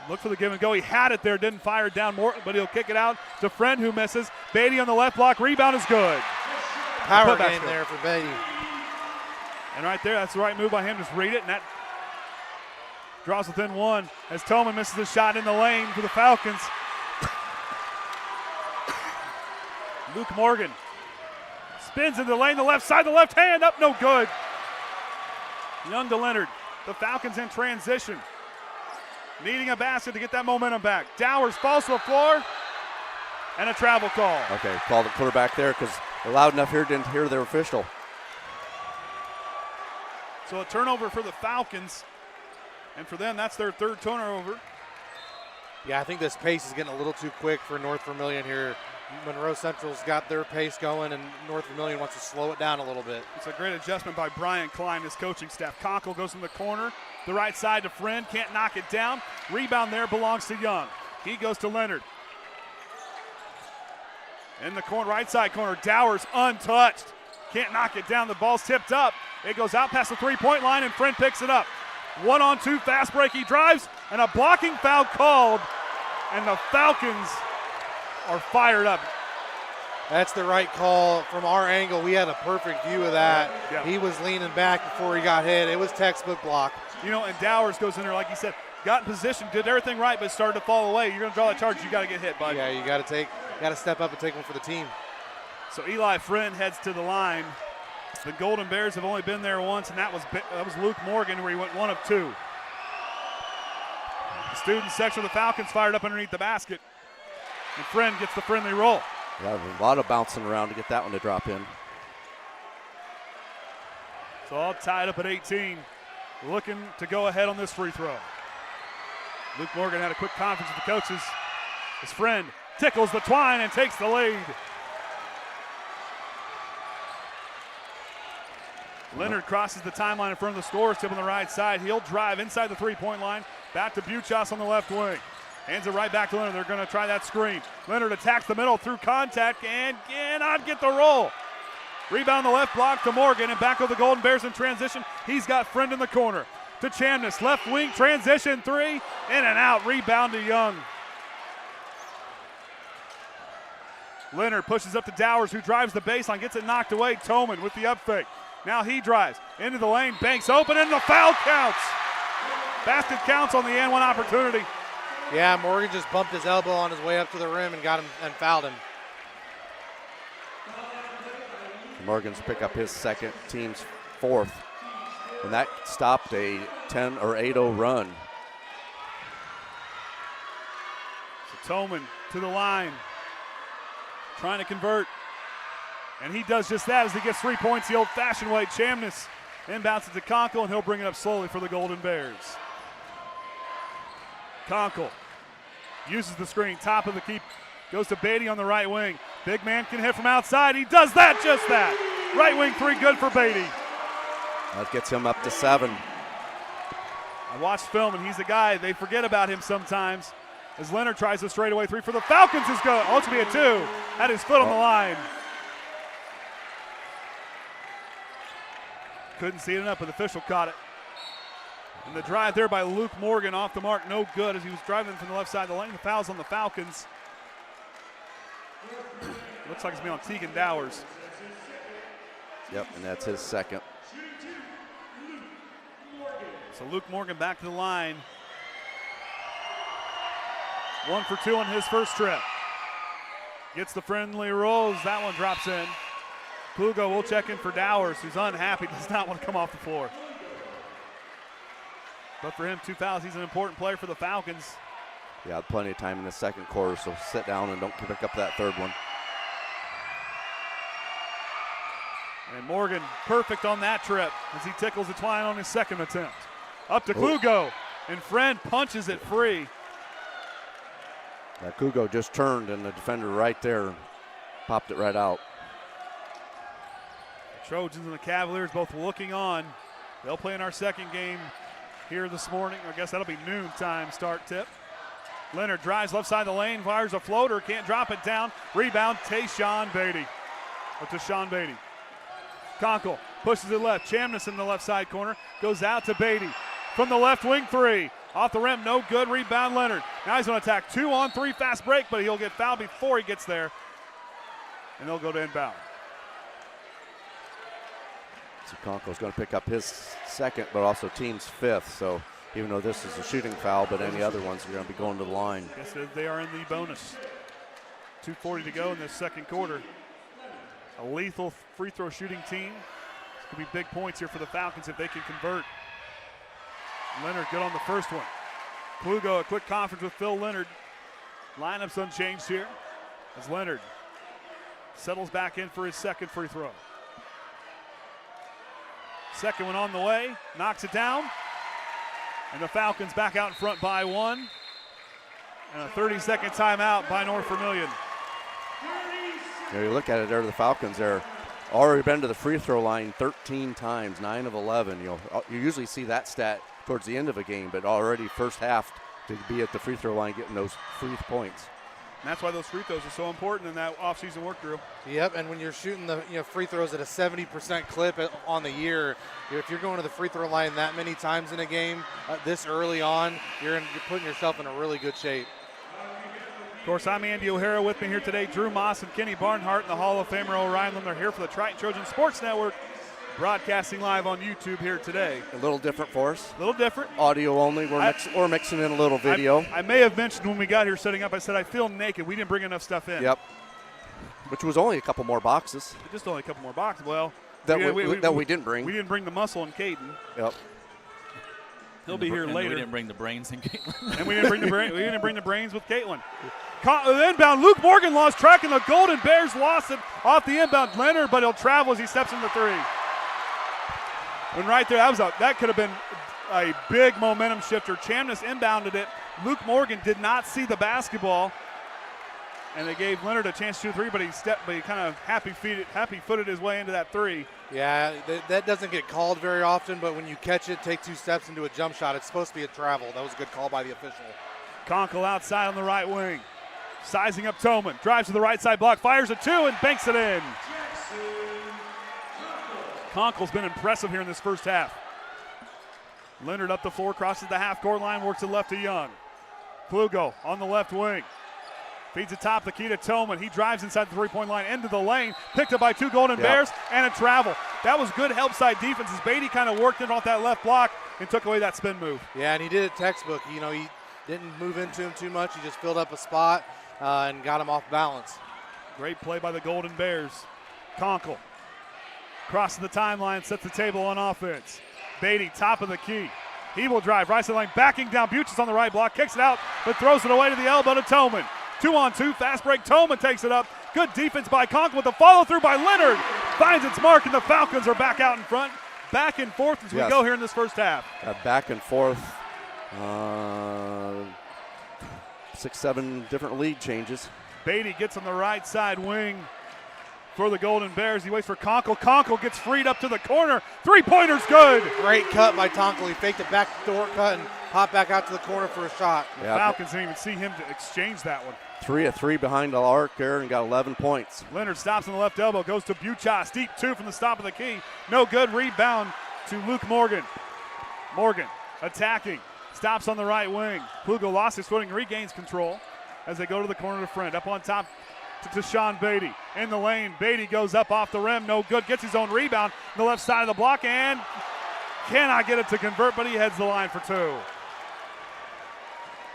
Look for the give and go. He had it there, didn't fire it down more, but he'll kick it out to Friend who misses. Beatty on the left block. Rebound is good. Power game there for Beatty. And right there, that's the right move by him. Just read it, and that draws within 1 as Tolman misses the shot in the lane for the Falcons. Luke Morgan spins into the lane, the left side, the left hand, up, no good. Young to Leonard. The Falcons in transition. Needing a basket to get that momentum back. Dowers falls to the floor. and a travel call. Okay, call the quarterback there because they're loud enough here, didn't hear their official. So a turnover for the Falcons, and for them, that's their third turnover. Yeah, I think this pace is getting a little too quick for North Vermillion here. Monroe Central's got their pace going, and North Vermillion wants to slow it down a little bit. It's a great adjustment by Brian Klein, his coaching staff. Conkle goes in the corner, the right side to Friend, can't knock it down. Rebound there belongs to Young. He goes to Leonard. In the corner, right side corner, Dowers untouched. Can't knock it down, the ball's tipped up. It goes out past the three-point line, and Friend picks it up. 1-on-2 fast break, he drives, and a blocking foul called, and the Falcons are fired up. That's the right call. From our angle, we had a perfect view of that. Yeah. He was leaning back before he got hit. It was textbook block. You know, and Dowers goes in there, like you said, got in position, did everything right, but started to fall away. You're going to draw that charge, you got to get hit, bud. Yeah, you got to step up and take one for the team. So Eli Friend heads to the line. The Golden Bears have only been there once, and that was Luke Morgan, where he went 1 of 2. The student section of the Falcons fired up underneath the basket, and Friend gets the friendly roll. Yeah, a lot of bouncing around to get that one to drop in. So all tied up at 18, looking to go ahead on this free throw. Luke Morgan had a quick conference with the coaches. His Friend tickles the twine and takes the lead. Leonard crosses the timeline in front of the scorers tip on the right side. He'll drive inside the three-point line. Back to Buchas on the left wing. Hands it right back to Leonard. They're going to try that screen. Leonard attacks the middle through contact and cannot get the roll. Rebound the left block to Morgan, and back with the Golden Bears in transition. He's got Friend in the corner. To Chamness, left wing transition three, in and out. Rebound to Young. Leonard pushes up to Dowers, who drives the baseline, gets it knocked away. Toman with the up fake. Now he drives into the lane, banks open, and the foul counts. Basket counts on the and one opportunity. Yeah, Morgan just bumped his elbow on his way up to the rim and got him and fouled him. Morgan's pick up his second, team's fourth, and that stopped a 10 or 8-0 run. So Toman to the line, trying to convert. And he does just that as he gets 3 points the old-fashioned way. Chamness inbounds it to Conkle, and he'll bring it up slowly for the Golden Bears. Conkle uses the screen, top of the keep, goes to Beatty on the right wing. Big man can hit from outside. He does that, just that. Right wing three, good for Beatty. That gets him up to 7. I watched film, and he's the guy, they forget about him sometimes. As Leonard tries a straightaway three for the Falcons is good. Oh, to be a 2. Had his foot on the line. Couldn't see it enough, but the official caught it. And the drive there by Luke Morgan off the mark, no good as he was driving from the left side of the lane. The foul's on the Falcons. Looks like it's been on Tegan Dowers. Yep, and that's his second. So Luke Morgan back to the line. 1 for 2 on his first trip. Gets the friendly rolls. That one drops in. Pugo will check in for Dowers, who's unhappy, does not want to come off the floor. But for him, 2 fouls. He's an important player for the Falcons. Yeah, plenty of time in the second quarter, so sit down and don't pick up that third one. And Morgan perfect on that trip as he tickles the twine on his second attempt. Up to Klugo, and Friend punches it free. Yeah, Kugo just turned, and the defender right there popped it right out. The Trojans and the Cavaliers both looking on. They'll play in our second game here this morning. I guess that'll be noon time start tip. Leonard drives left side of the lane, fires a floater, can't drop it down. Rebound, Tayshawn Beatty. Or to Sean Beatty. Conkle pushes it left. Chamness in the left side corner. Goes out to Beatty. From the left wing three. Off the rim, no good. Rebound Leonard. Now he's going to attack 2-on-3 fast break, but he'll get fouled before he gets there. And they'll go to inbound. So Conkle's going to pick up his second, but also team's 5th. So even though this is a shooting foul, but any other ones are going to be going to the line. Yes, they are in the bonus. 2:40 to go in this second quarter. A lethal free throw shooting team. This could be big points here for the Falcons if they can convert. Leonard good on the first one. Klugo, a quick conference with Phil Leonard. Lineups unchanged here. as Leonard settles back in for his second free throw. Second one on the way, knocks it down. And the Falcons back out in front by 1. And a 30-second timeout by North Vermillion. You look at it there, the Falcons are already been to the free throw line 13 times, 9 of 11. You usually see that stat towards the end of a game, but already first half to be at the free throw line getting those free points. And that's why those free throws are so important in that offseason work drill. Yep, and when you're shooting the free throws at a 70% clip on the year, if you're going to the free throw line that many times in a game this early on, you're putting yourself in a really good shape. Of course, I'm Andy O'Hara. With me here today, Drew Moss and Kenny Barnhart, and the Hall of Famer Orion Lim. They're here for the Triton Trojan Sports Network, broadcasting live on YouTube here today. A little different for us. A little different. Audio only. We're mixing in a little video. I may have mentioned when we got here setting up, I said I feel naked. We didn't bring enough stuff in. Yep. Which was only a couple more boxes. Just only a couple more boxes. Well, that we didn't bring. We didn't bring the muscle in Caden. Yep. He'll be here later. We didn't bring the brains in Caitlin. And we didn't bring the brains with Caitlin. Inbound, Luke Morgan lost track, and the Golden Bears lost it off the inbound. Leonard, but he'll travel as he steps into 3. And right there, that could have been a big momentum shifter. Chamness inbounded it. Luke Morgan did not see the basketball, and they gave Leonard a chance to shoot 3, but he kind of happy-footed his way into that 3. Yeah, that doesn't get called very often, but when you catch it, take 2 steps into a jump shot, it's supposed to be a travel. That was a good call by the official. Conkle outside on the right wing. Sizing up Toman. Drives to the right side block, fires a 2, and banks it in. Conkle's been impressive here in this first half. Leonard up the floor, crosses the half-court line, works it left to Young. Plugo on the left wing. Feeds it top the key to Toman. He drives inside the three-point line into the lane. Picked up by 2 Golden Bears and a travel. That was good help side defense as Beatty kind of worked it off that left block and took away that spin move. Yeah, and he did it textbook. He didn't move into him too much. He just filled up a spot and got him off balance. Great play by the Golden Bears. Conkle crosses the timeline, sets the table on offense. Beatty, top of the key. He will drive right side line, backing down. Buches on the right block, kicks it out, but throws it away to the elbow to Toman. 2-on-2, fast break. Toman takes it up. Good defense by Conkle with the follow-through by Leonard. Finds its mark, and the Falcons are back out in front. Back and forth as we go here in this first half. Back and forth. 6-7 different lead changes. Beatty gets on the right side wing for the Golden Bears. He waits for Conkle. Conkle gets freed up to the corner. Three-pointer's good. Great cut by Conkle. He faked it back door cut and popped back out to the corner for a shot. The Falcons didn't even see him to exchange that one. 3 of 3 behind the arc there and got 11 points. Leonard stops on the left elbow, goes to Buchas. Deep 2 from the stop of the key. No good. Rebound to Luke Morgan. Morgan attacking. Stops on the right wing. Plugo lost his footing, regains control as they go to the corner to Friend. Up on top to Sean Beatty. In the lane, Beatty goes up off the rim. No good. Gets his own rebound on the left side of the block and cannot get it to convert, but he heads the line for 2.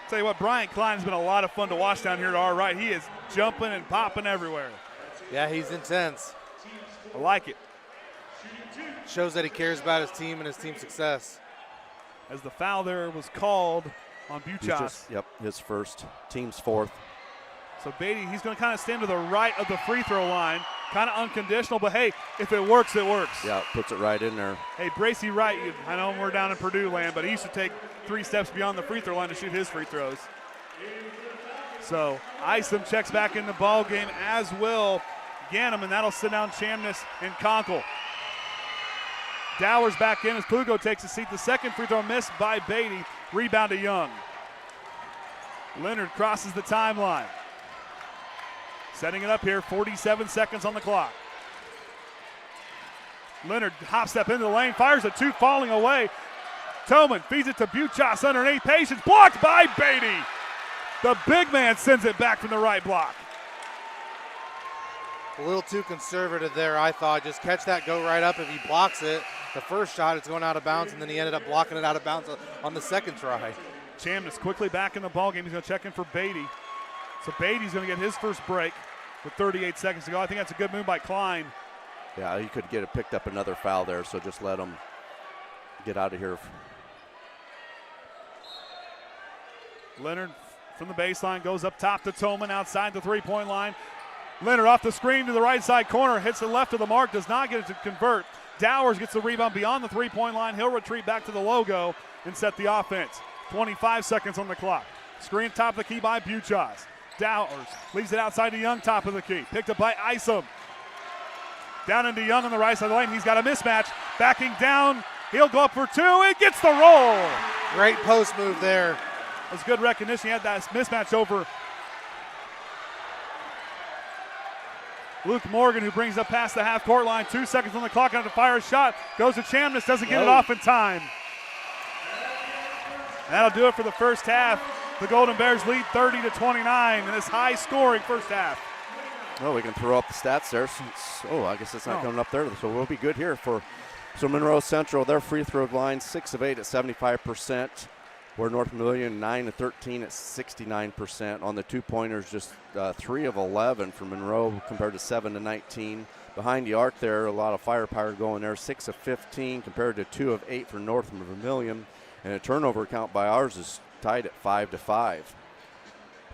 Tell you what, Brian Klein has been a lot of fun to watch down here to our right. He is jumping and popping everywhere. Yeah, he's intense. I like it. Shows that he cares about his team and his team's success. As the foul there was called on Buchas. Yep, his first, team's 4th. So Beatty, he's going to kind of stand to the right of the free throw line. Kind of unconditional, but hey, if it works, it works. Yeah, puts it right in there. Hey, Bracy Wright, I know we're down in Purdue land, but he used to take 3 steps beyond the free throw line to shoot his free throws. So Isom checks back in the ball game, as will Ganem, and that'll sit down Chamness and Conkle. Dowers back in as Plugo takes a seat. The second free throw missed by Beatty. Rebound to Young. Leonard crosses the timeline. Setting it up here, 47 seconds on the clock. Leonard hop step into the lane, fires a 2, falling away. Toman feeds it to Buchas underneath. Patience blocked by Beatty. The big man sends it back from the right block. A little too conservative there, I thought. Just catch that, go right up. If he blocks it, the first shot, it's going out of bounds, and then he ended up blocking it out of bounds on the second try. Chamness quickly back in the ballgame. He's going to check in for Beatty. So Beatty's going to get his first break with 38 seconds to go. I think that's a good move by Klein. Yeah, he could get picked up another foul there, so just let him get out of here. Leonard from the baseline, goes up top to Tolman outside the three-point line. Leonard off the screen to the right side corner, hits the left of the mark, does not get it to convert. Dowers gets the rebound beyond the three-point line. He'll retreat back to the logo and set the offense. 25 seconds on the clock. Screen top of the key by Buchas. Dowers leaves it outside to Young, top of the key. Picked up by Isom. Down into Young on the right side of the lane. He's got a mismatch. Backing down. He'll go up for two. It gets the roll. Great post move there. That's good recognition. He had that mismatch over Luke Morgan, who brings up past the half-court line. 2 seconds on the clock, and to fire a shot. Goes to Chamness, doesn't get it off in time. That'll do it for the first half. The Golden Bears lead 30-29 in this high-scoring first half. Well, we can throw up the stats there. I guess it's not coming up there, so we'll be good here. So Monroe Central, their free throw line, 6 of 8 at 75%. Where North Vermillion 9 of 13 at 69%. On the two-pointers, just 3 of 11 for Monroe compared to 7 of 19. Behind the arc there, a lot of firepower going there. 6 of 15 compared to 2 of 8 for North Vermillion. And a turnover count by ours is tied at 5-5.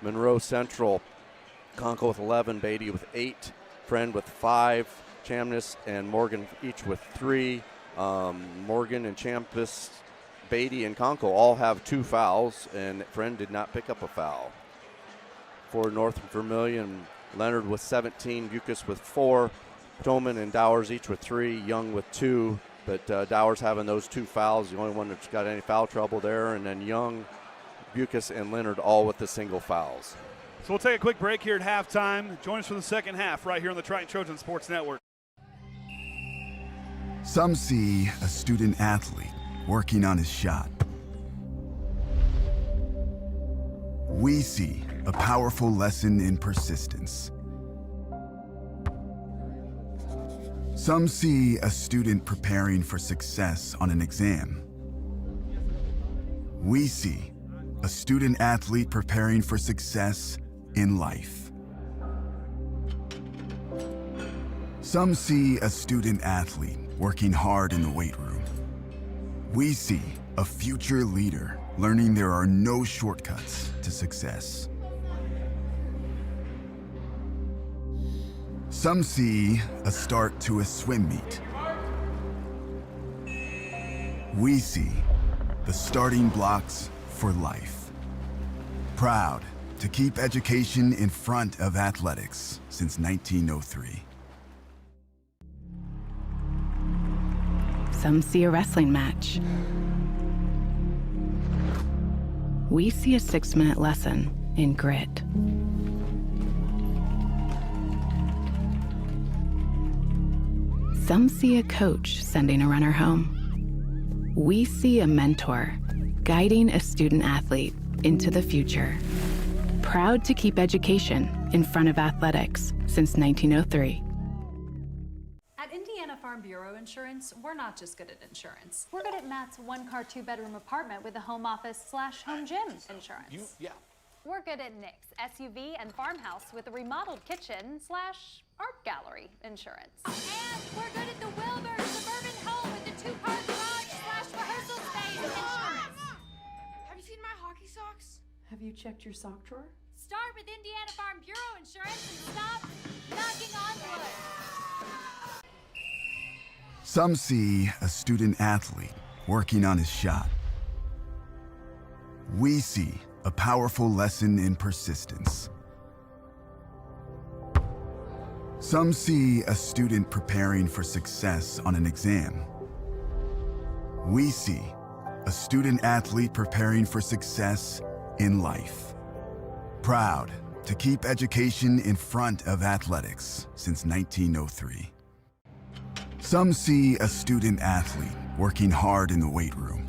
Monroe Central, Conco with 11, Beatty with 8, Friend with 5, Chamness and Morgan each with 3. Morgan and Chamness, Beatty and Conco all have 2 fouls, and Friend did not pick up a foul. For North Vermillion, Leonard with 17, Bucas with 4, Tolman and Dowers each with 3, Young with 2, but Dowers having those 2 fouls, the only one that's got any foul trouble there, and then Young, Bucas, and Leonard all with the single fouls. So we'll take a quick break here at halftime. Join us for the second half right here on the Triton Trojan Sports Network. Some see a student athlete working on his shot. We see a powerful lesson in persistence. Some see a student preparing for success on an exam. We see a student athlete preparing for success in life. Some see a student athlete working hard in the weight room. We see a future leader learning there are no shortcuts to success. Some see a start to a swim meet. We see the starting blocks for life. Proud to keep education in front of athletics since 1903. Some see a wrestling match. We see a 6-minute lesson in grit. Some see a coach sending a runner home. We see a mentor guiding a student athlete into the future. Proud to keep education in front of athletics since 1903. At Indiana Farm Bureau Insurance, we're not just good at insurance. We're good at Matt's 1-car, 2-bedroom apartment with a home office/home gym insurance. We're good at Nick's SUV and farmhouse with a remodeled kitchen/art gallery insurance. And we're good at the Wilbur suburban home with the 2-car garage/rehearsal space insurance. Have you seen my hockey socks? Have you checked your sock drawer? Start with Indiana Farm Bureau Insurance and stop knocking on wood. Some see a student athlete working on his shot. We see a powerful lesson in persistence. Some see a student preparing for success on an exam. We see a student athlete preparing for success in life. Proud to keep education in front of athletics since 1903. Some see a student athlete working hard in the weight room.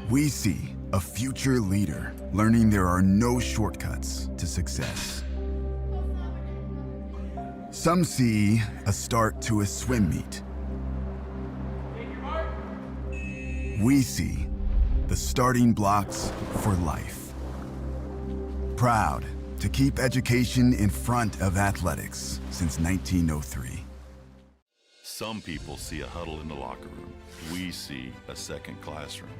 We see a future leader learning there are no shortcuts to success. Some see a start to a swim meet. We see the starting blocks for life. Proud to keep education in front of athletics since 1903. Some people see a huddle in the locker room. We see a second classroom.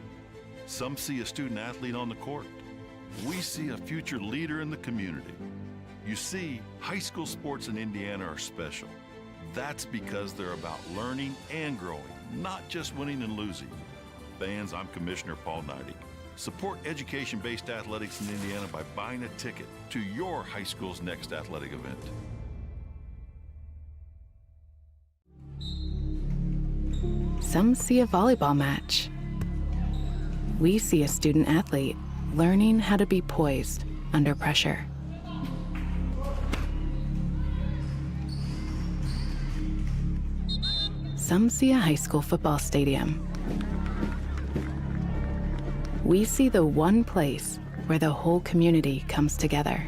Some see a student athlete on the court. we see a future leader in the community. You see, high school sports in Indiana are special. That's because they're about learning and growing, not just winning and losing. Fans, I'm Commissioner Paul Knighty. Support education-based athletics in Indiana by buying a ticket to your high school's next athletic event. Some see a volleyball match. We see a student athlete learning how to be poised under pressure. Some see a high school football stadium. We see the one place where the whole community comes together.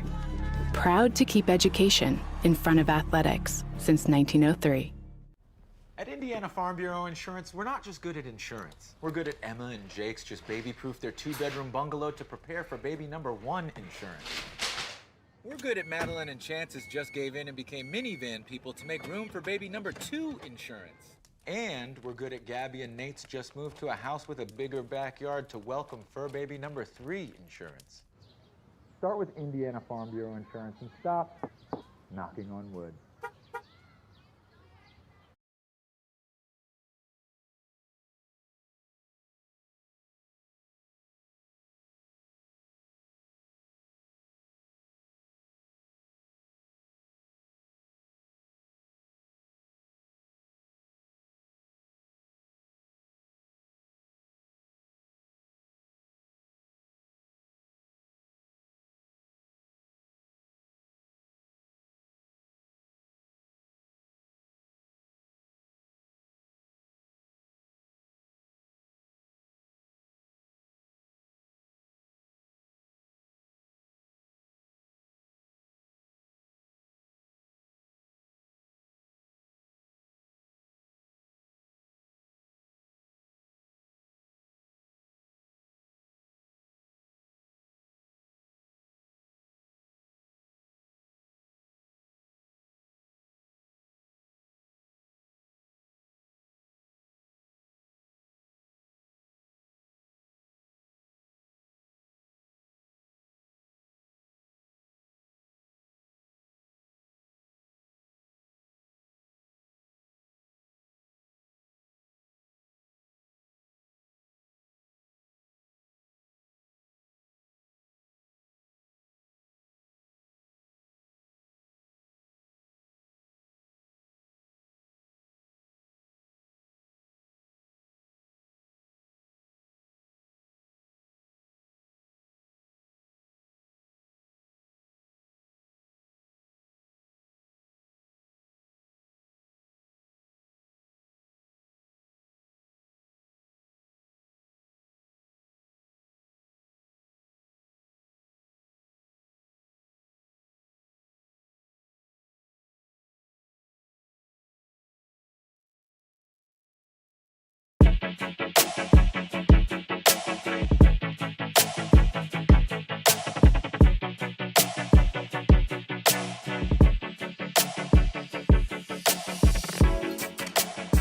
Proud to keep education in front of athletics since 1903. At Indiana Farm Bureau Insurance, we're not just good at insurance. We're good at Emma and Jake's just baby-proof their 2-bedroom bungalow to prepare for baby number 1 insurance. We're good at Madeline and Chance's just gave in and became minivan people to make room for baby number 2 insurance. And we're good at Gabby and Nate's just moved to a house with a bigger backyard to welcome fur baby number 3 insurance. Start with Indiana Farm Bureau Insurance and stop knocking on wood.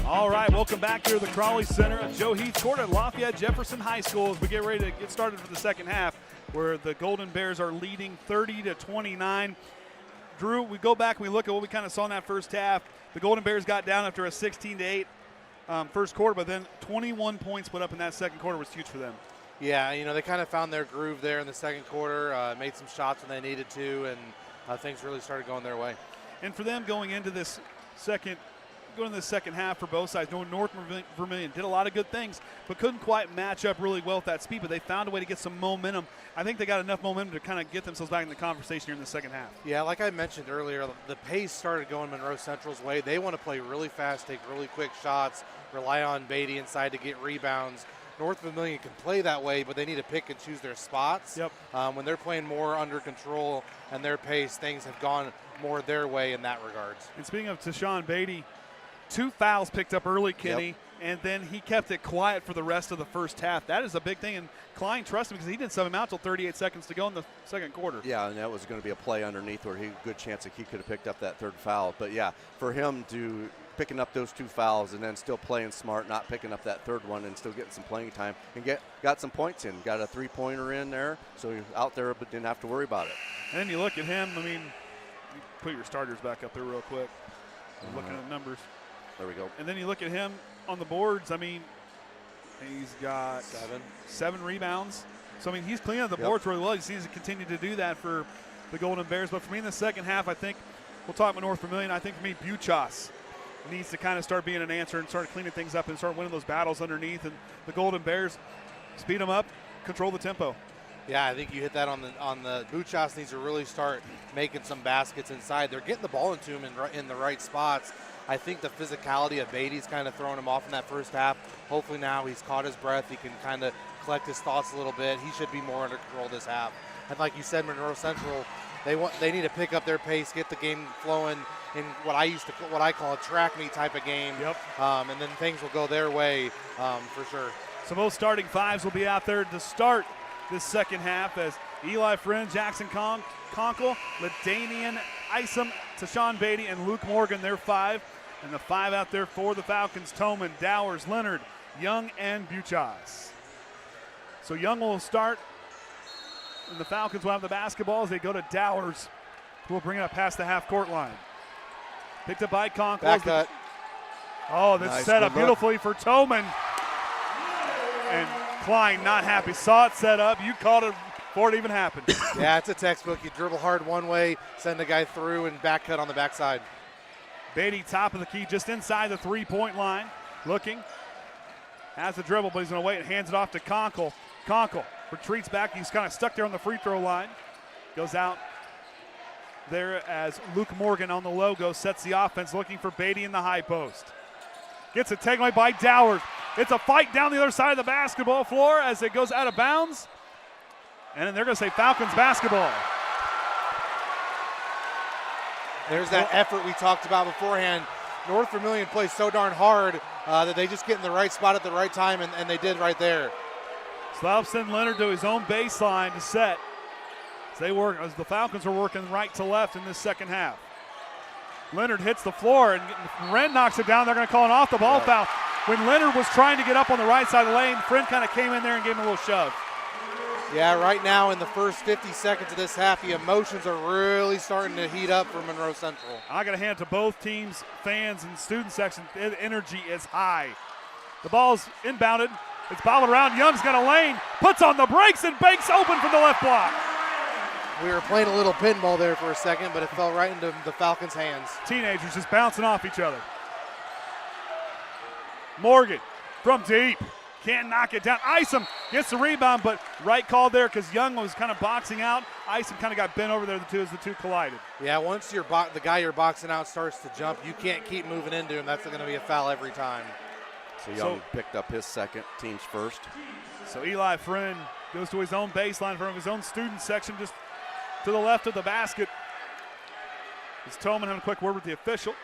All right, welcome back here to the Crawley Center at Joe Heath Court at Lafayette Jefferson High School as we get ready to get started for the second half, where the Golden Bears are leading 30-29. Drew, we go back and we look at what we kind of saw in that first half. The Golden Bears got down after a 16-8 first quarter, but then 21 points put up in that second quarter was huge for them. Yeah, you know, they kind of found their groove there in the second quarter, made some shots when they needed to, and things really started going their way. And for them going into this second half for both sides, North Vermillion did a lot of good things, but couldn't quite match up really well with that speed, but they found a way to get some momentum. I think they got enough momentum to kind of get themselves back in the conversation here in the second half. Yeah, like I mentioned earlier, the pace started going Monroe Central's way. They want to play really fast, take really quick shots, rely on Beatty inside to get rebounds. North Vermillion can play that way, but they need to pick and choose their spots. Yep. When they're playing more under control and their pace, things have gone more their way in that regards. And speaking of Tashawn Beatty, 2 fouls picked up early, Kenny, and then he kept it quiet for the rest of the first half. That is a big thing, and Klein trusts him because he didn't sub him out until 38 seconds to go in the second quarter. Yeah, and that was going to be a play underneath where he good chance that he could have picked up that third foul. But, yeah, for him to picking up those 2 fouls and then still playing smart, not picking up that third one and still getting some playing time and got some points in. Got a 3-pointer in there, so he out there but didn't have to worry about it. And then you look at him, I mean, you put your starters back up there real quick. Looking at numbers. There we go. And then you look at him on the boards, I mean, he's got 7 rebounds. So, I mean, he's cleaning up the boards really well. He seems to continue to do that for the Golden Bears. But for me in the second half, I think we'll talk about North Vermillion. I think for me, Buchas needs to kind of start being an answer and start cleaning things up and start winning those battles underneath. And the Golden Bears speed them up, control the tempo. Yeah, I think you hit that on the Buchas needs to really start making some baskets inside. They're getting the ball into him in the right spots. I think the physicality of Beatty's kind of throwing him off in that first half. Hopefully now he's caught his breath. He can kind of collect his thoughts a little bit. He should be more under control this half. And like you said, Monroe Central, they need to pick up their pace, get the game flowing in what I call a track meet type of game. Yep. And then things will go their way for sure. So both starting fives will be out there to start this second half as Eli Friend, Jackson Conkle, LaDamian Isom, Tashawn Beatty, and Luke Morgan, they're 5. And the 5 out there for the Falcons, Toman, Dowers, Leonard, Young, and Buchas. So Young will start, and the Falcons will have the basketball as they go to Dowers, who will bring it up past the half-court line. Picked up by Conkle. Back cut. Oh, that's nice, set up beautifully for Toman. And Klein not happy. Saw it set up. You called it before it even happened. Yeah, it's a textbook. You dribble hard one way, send a guy through, and back cut on the backside. Beatty, top of the key, just inside the three-point line. Looking. Has the dribble, but he's going to wait and hands it off to Conkle. Conkle retreats back. He's kind of stuck there on the free throw line. Goes out there as Luke Morgan on the logo sets the offense, looking for Beatty in the high post. Gets it taken away by Dowers. It's a fight down the other side of the basketball floor as it goes out of bounds. And then they're going to say Falcons basketball. There's that effort we talked about beforehand. North Vermillion plays so darn hard that they just get in the right spot at the right time, and they did right there. Slav send Leonard to his own baseline to set. As the Falcons are working right to left in this second half. Leonard hits the floor, and Wren knocks it down. They're going to call an off-the-ball foul. When Leonard was trying to get up on the right side of the lane, Friend kind of came in there and gave him a little shove. Yeah, right now in the first 50 seconds of this half, the emotions are really starting to heat up for Monroe Central. I got to hand it to both teams, fans and student section. The energy is high. The ball's inbounded. It's bobbled around. Young's got a lane, puts on the brakes, and banks open from the left block. We were playing a little pinball there for a second, but it fell right into the Falcons' hands. Teenagers just bouncing off each other. Morgan from deep. Can't knock it down. Isom gets the rebound, but right call there because Young was kind of boxing out. Isom kind of got bent over there as the two collided. Yeah, once the guy you're boxing out starts to jump, you can't keep moving into him. That's going to be a foul every time. So Young picked up his second, team's first. So Eli Friend goes to his own baseline from his own student section, just to the left of the basket. Is Toman having a quick word with the official?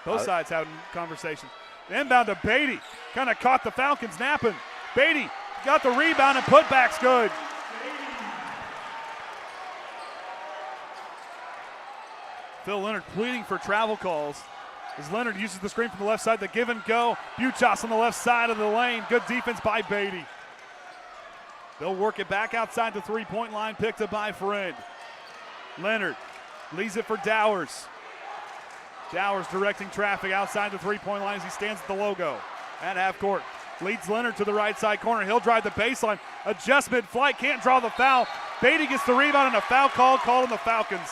Both sides having conversation. Inbound to Beatty. Kind of caught the Falcons napping. Beatty got the rebound and putback's good. Phil Leonard pleading for travel calls as Leonard uses the screen from the left side, the give and go. Buchas on the left side of the lane. Good defense by Beatty. They'll work it back outside the three-point line, picked up by Friend. Leonard leaves it for Dowers. Dowers directing traffic outside the three-point line as he stands at the logo at half court. Leads Leonard to the right side corner. He'll drive the baseline. Adjustment flight, can't draw the foul. Beatty gets the rebound and a foul called on the Falcons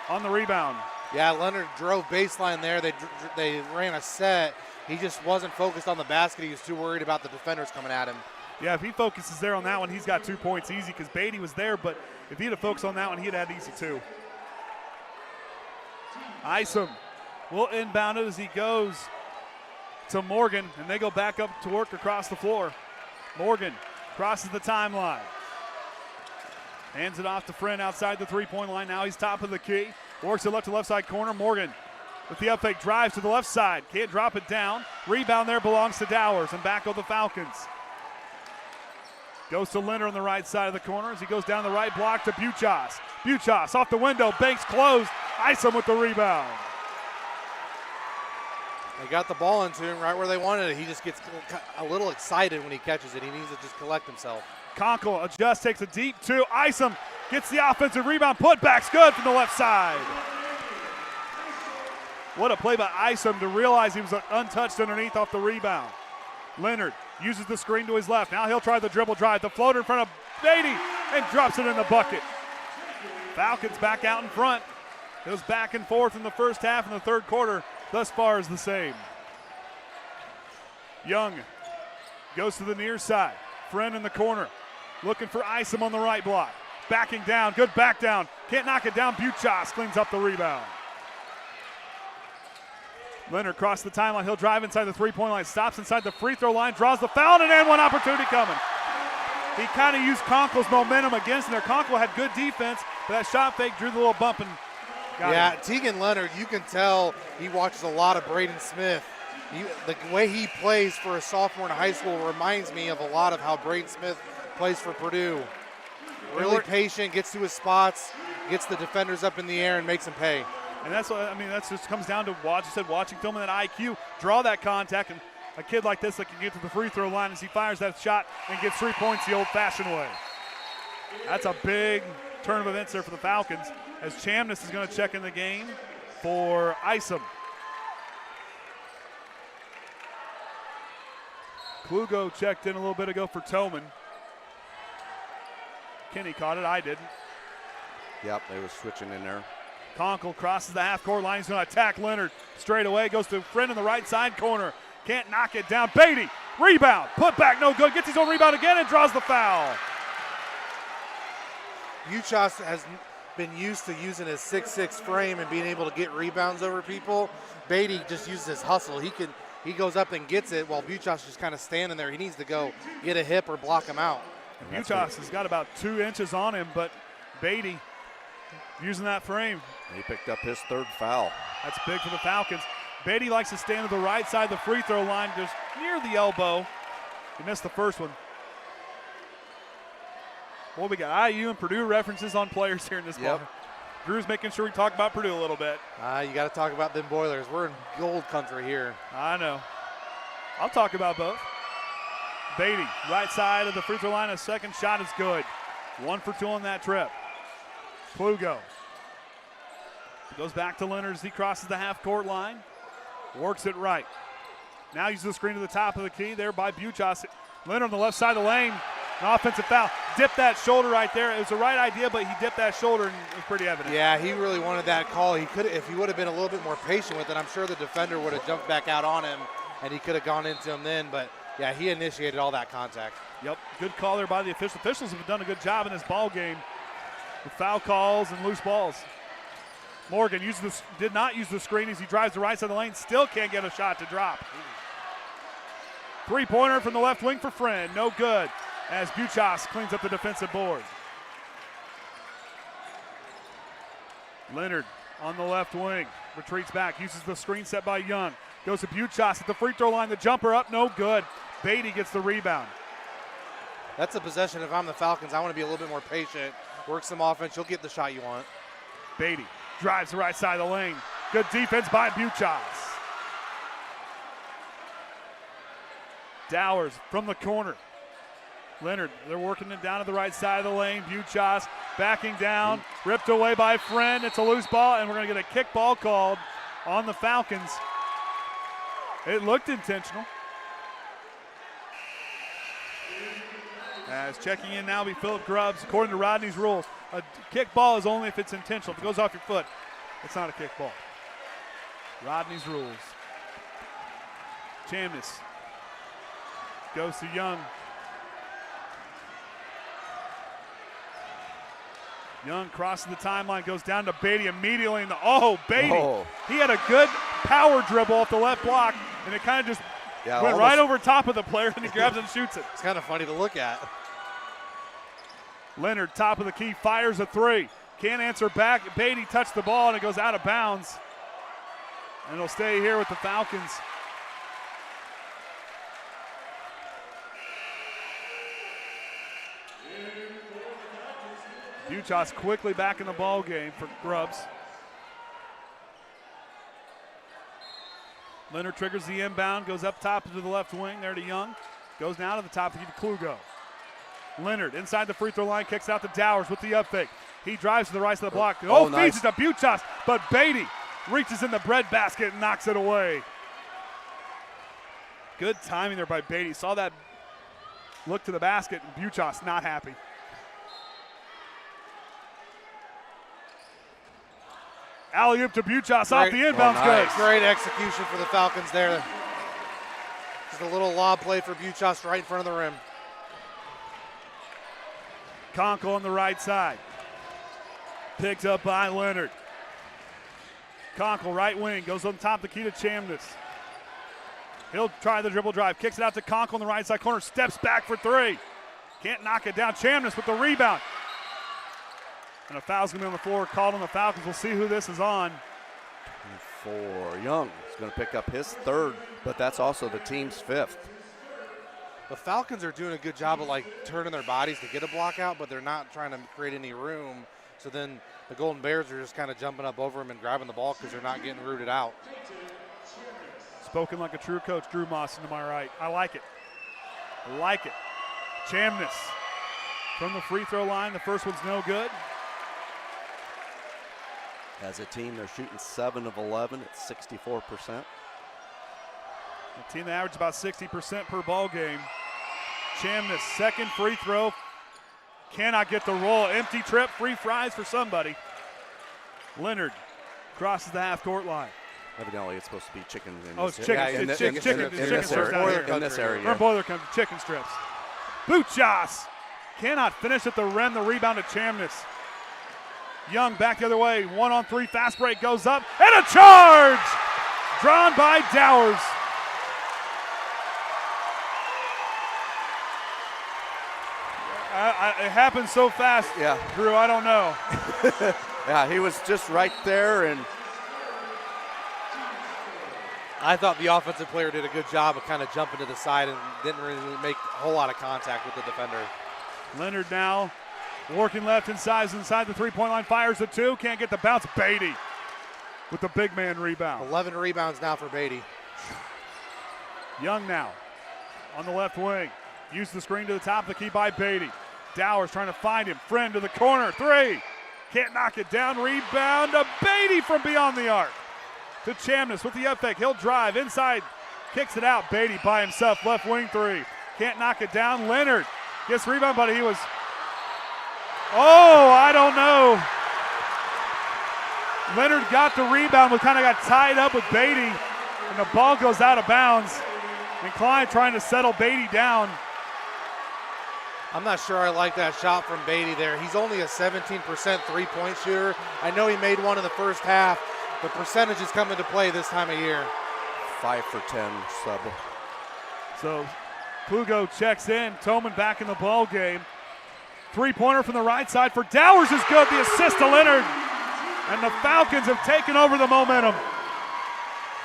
on the rebound. Yeah, Leonard drove baseline there. They ran a set. He just wasn't focused on the basket. He was too worried about the defenders coming at him. Yeah, if he focuses there on that one, he's got 2 points easy because Beatty was there, but if he'd have focused on that one, he'd have had easy too. Isom will inbound it as he goes to Morgan, and they go back up to work across the floor. Morgan crosses the timeline. Hands it off to Friend outside the three-point line. Now he's top of the key. Works it left to left side corner. Morgan with the up fake drives to the left side. Can't drop it down. Rebound there belongs to Dowers, and back go the Falcons. Goes to Leonard on the right side of the corner as he goes down the right block to Buchas. Buchas off the window, banks closed. Isom with the rebound. They got the ball into him right where they wanted it. He just gets a little excited when he catches it. He needs to just collect himself. Conkle adjusts, takes a deep two. Isom gets the offensive rebound. Putback's good from the left side. What a play by Isom to realize he was untouched underneath off the rebound. Leonard uses the screen to his left. Now he'll try the dribble drive. The floater in front of Beatty and drops it in the bucket. Falcons back out in front. It was back and forth in the first half, and the third quarter thus far is the same. Young goes to the near side. Friend in the corner. Looking for Isom on the right block. Backing down. Good back down. Can't knock it down. Buchas cleans up the rebound. Leonard crossed the timeline. He'll drive inside the three-point line. Stops inside the free throw line. Draws the foul, and then one opportunity coming. He kind of used Conkle's momentum against him there. Conkle had good defense, but that shot fake drew the little bump and got him. Tegan Leonard, you can tell he watches a lot of Braden Smith. The way he plays for a sophomore in high school reminds me of a lot of how Braden Smith plays for Purdue. Really patient, gets to his spots, gets the defenders up in the air and makes them pay. And that's what, that's just comes down to watching film and that IQ, draw that contact, and a kid like this that can get to the free throw line as he fires that shot and gets 3 points the old-fashioned way. That's a big turn of events there for the Falcons as Chamness is going to check in the game for Isom. Klugo checked in a little bit ago for Toman. Kenny caught it, I didn't. Yep, they were switching in there. Conkle crosses the half-court line. He's going to attack Leonard straight away. Goes to Friend in the right side corner. Can't knock it down. Beatty, rebound. Put back, no good. Gets his own rebound again and draws the foul. Buchas has been used to using his 6'6" frame and being able to get rebounds over people. Beatty just uses his hustle. He goes up and gets it while Buchas just kind of standing there. He needs to go get a hip or block him out. Buchas has got about 2 inches on him, but Beatty using that frame. He picked up his third foul. That's big for the Falcons. Beatty likes to stand to the right side of the free throw line, just near the elbow. He missed the first one. Well, we got IU and Purdue references on players here in this ball. Drew's making sure we talk about Purdue a little bit. You got to talk about them Boilers. We're in gold country here. I know. I'll talk about both. Beatty, right side of the free throw line. A second shot is good. 1 for 2 on that trip. Klugo goes back to Leonard as he crosses the half-court line. Works it right. Now uses the screen to the top of the key there by Buchas. Leonard on the left side of the lane. An offensive foul. Dipped that shoulder right there. It was the right idea, but he dipped that shoulder and it was pretty evident. Yeah, he really wanted that call. He could, if he would have been a little bit more patient with it, I'm sure the defender would have jumped back out on him and he could have gone into him then. But yeah, he initiated all that contact. Yep, good call there by the officials. Officials have done a good job in this ball game with foul calls and loose balls. Morgan did not use the screen as he drives the right side of the lane. Still can't get a shot to drop. 3-pointer from the left wing for Friend. No good as Buchas cleans up the defensive board. Leonard on the left wing. Retreats back. Uses the screen set by Young. Goes to Buchas at the free throw line. The jumper up. No good. Beatty gets the rebound. That's a possession. If I'm the Falcons, I want to be a little bit more patient. Work some offense. You'll get the shot you want. Beatty drives the right side of the lane. Good defense by Buchas. Dowers from the corner. Leonard, they're working it down to the right side of the lane. Buchas backing down, ripped away by Friend. It's a loose ball, and we're going to get a kick ball called on the Falcons. It looked intentional. As checking in now will be Philip Grubbs. According to Rodney's rules, a kick ball is only if it's intentional. If it goes off your foot, it's not a kick ball. Rodney's rules. Chamness goes to Young. Young crosses the timeline, goes down to Beatty immediately. Beatty. Oh. He had a good power dribble off the left block, and it kind of just went right over top of the player, and he grabs and shoots it. It's kind of funny to look at. Leonard, top of the key, fires a 3. Can't answer back. Beatty touched the ball, and it goes out of bounds. And it'll stay here with the Falcons. Buchas quickly back in the ball game for Grubbs. Leonard triggers the inbound, goes up top to the left wing there to Young. Goes now to the top to Klugo. Leonard inside the free throw line, kicks out to Dowers with the up fake. He drives to the right side of the block. Oh, feeds nice. it to Buchas, but Beatty reaches in the breadbasket and knocks it away. Good timing there by Beatty. Saw that look to the basket, and Buchas not happy. Alley-oop to Buchas off the inbounds. nice. Good. Great execution for the Falcons there. Just a little lob play for Buchas right in front of the rim. Conkle on the right side. Picked up by Leonard. Conkle right wing, goes on top of the key to Chamness. He'll try the dribble drive, kicks it out to Conkle on the right side corner, steps back for three. Can't knock it down. Chamness with the rebound. And a foul's going to be on the floor called on the Falcons. We'll see who this is on. For Young, he's going to pick up his third, but that's also the team's fifth. The Falcons are doing a good job of like turning their bodies to get a block out, but they're not trying to create any room. So then the Golden Bears are just kind of jumping up over them and grabbing the ball because they're not getting rooted out. Spoken like a true coach, Drew Mawson to my right. I like it. I like it. Chamness from the free throw line. The first one's no good. As a team, they're shooting 7 of 11 at 64%. The team that averages about 60% per ball game. Chamness, second free throw. Cannot get the roll. Empty trip, free fries for somebody. Leonard crosses the half-court line. Evidently, it's supposed to be chicken. It's chicken. It's chicken strips down here. In this area. From Boiler comes chicken strips. Buchas cannot finish at the rim. The rebound to Chamness. Young back the other way. 1-on-3 fast break goes up. And a charge! Drawn by Dowers. It happened so fast, yeah. Drew, I don't know. Yeah, he was just right there, and I thought the offensive player did a good job of kind of jumping to the side and didn't really make a whole lot of contact with the defender. Leonard now working left inside the three-point line, fires the two, can't get the bounce. Beatty with the big man rebound. 11 rebounds now for Beatty. Young now on the left wing. Use the screen to the top of the key by Beatty. Dowers trying to find him. Friend to the corner. Three. Can't knock it down. Rebound to Beatty from beyond the arc. To Chamness with the up fake. He'll drive inside. Kicks it out. Beatty by himself. Left wing three. Can't knock it down. Leonard gets rebound, but he was. Oh, I don't know. Leonard got the rebound, but kind of got tied up with Beatty. And the ball goes out of bounds. And Klein trying to settle Beatty down. I'm not sure I like that shot from Beatty there. He's only a 17% three-point shooter. I know he made one in the first half, but percentages come into play this time of year. 5 for 10 sub. So Klugo checks in. Toman back in the ball game. Three-pointer from the right side for Dowers is good. The assist to Leonard. And the Falcons have taken over the momentum.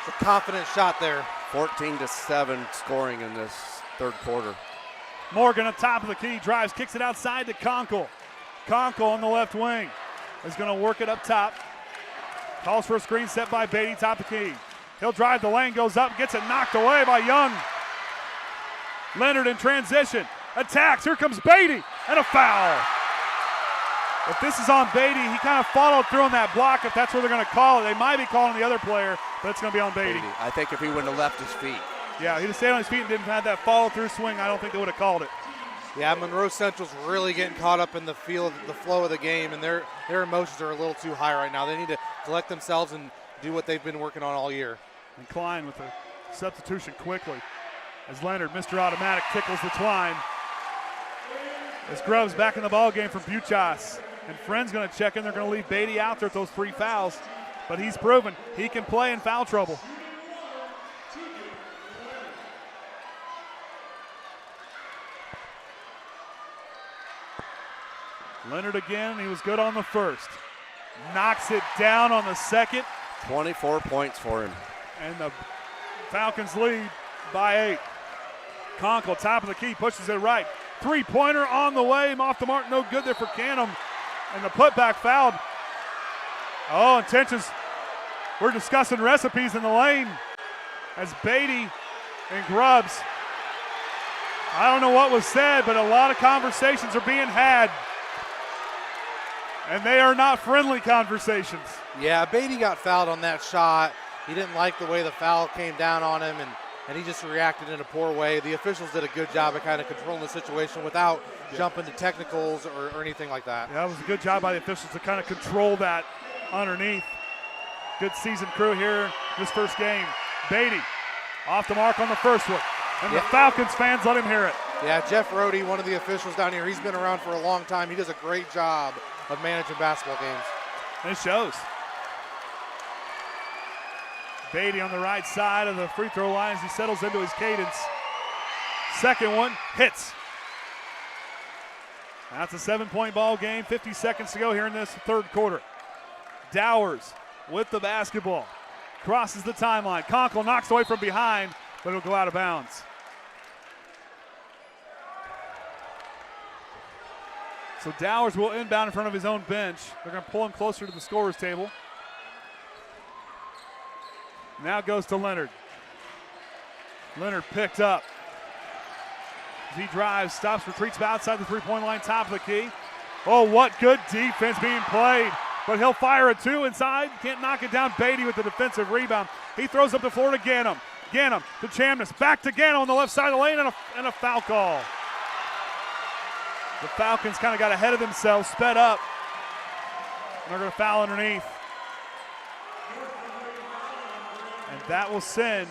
It's a confident shot there. 14-7 scoring in this third quarter. Morgan on top of the key, drives, kicks it outside to Conkle. Conkle on the left wing is going to work it up top. Calls for a screen set by Beatty, top of the key. He'll drive, the lane goes up, gets it knocked away by Young. Leonard in transition, attacks, here comes Beatty, and a foul. If this is on Beatty, he kind of followed through on that block. If that's what they're going to call it, they might be calling the other player, but it's going to be on Beatty. I think if he wouldn't have left his feet. Yeah, he'd have stayed on his feet and didn't have that follow-through swing. I don't think they would have called it. Yeah, Monroe Central's really getting caught up in the flow of the game, and their emotions are a little too high right now. They need to collect themselves and do what they've been working on all year. And Klein with a substitution quickly. As Leonard, Mr. Automatic, tickles the twine. As Grubbs back in the ball game from Buchas. And Friend's going to check in. They're going to leave Beatty out there with those 3 fouls. But he's proven he can play in foul trouble. Leonard again, he was good on the first. Knocks it down on the second. 24 points for him. And the Falcons lead by 8. Conkle, top of the key, pushes it right. Three-pointer on the way, off the mark, no good there for Canham. And the putback fouled. Oh, intentions. We're discussing recipes in the lane. as Beatty and Grubbs. I don't know what was said, but a lot of conversations are being had. And they are not friendly conversations. Yeah, Beatty got fouled on that shot. He didn't like the way the foul came down on him, and he just reacted in a poor way. The officials did a good job of kind of controlling the situation without jumping to technicals or anything like that. Yeah, it was a good job by the officials to kind of control that underneath. Good season crew here this first game. Beatty off the mark on the first one. And the Falcons fans let him hear it. Yeah, Jeff Rohde, one of the officials down here, he's been around for a long time. He does a great job of managing basketball games. And it shows. Beatty on the right side of the free throw line as he settles into his cadence. Second one hits. That's a 7-point ball game. 50 seconds to go here in this third quarter. Dowers with the basketball. Crosses the timeline. Conkle knocks away from behind, but it'll go out of bounds. So Dowers will inbound in front of his own bench. They're going to pull him closer to the scorer's table. Now goes to Leonard. Leonard picked up. As he drives, stops, retreats outside the three-point line, top of the key. Oh, what good defense being played. But he'll fire a two inside. Can't knock it down. Beatty with the defensive rebound. He throws up the floor to Ganem. Ganem to Chamness. Back to Ganem on the left side of the lane, and a foul call. The Falcons kind of got ahead of themselves, sped up. And they're going to foul underneath. And that will send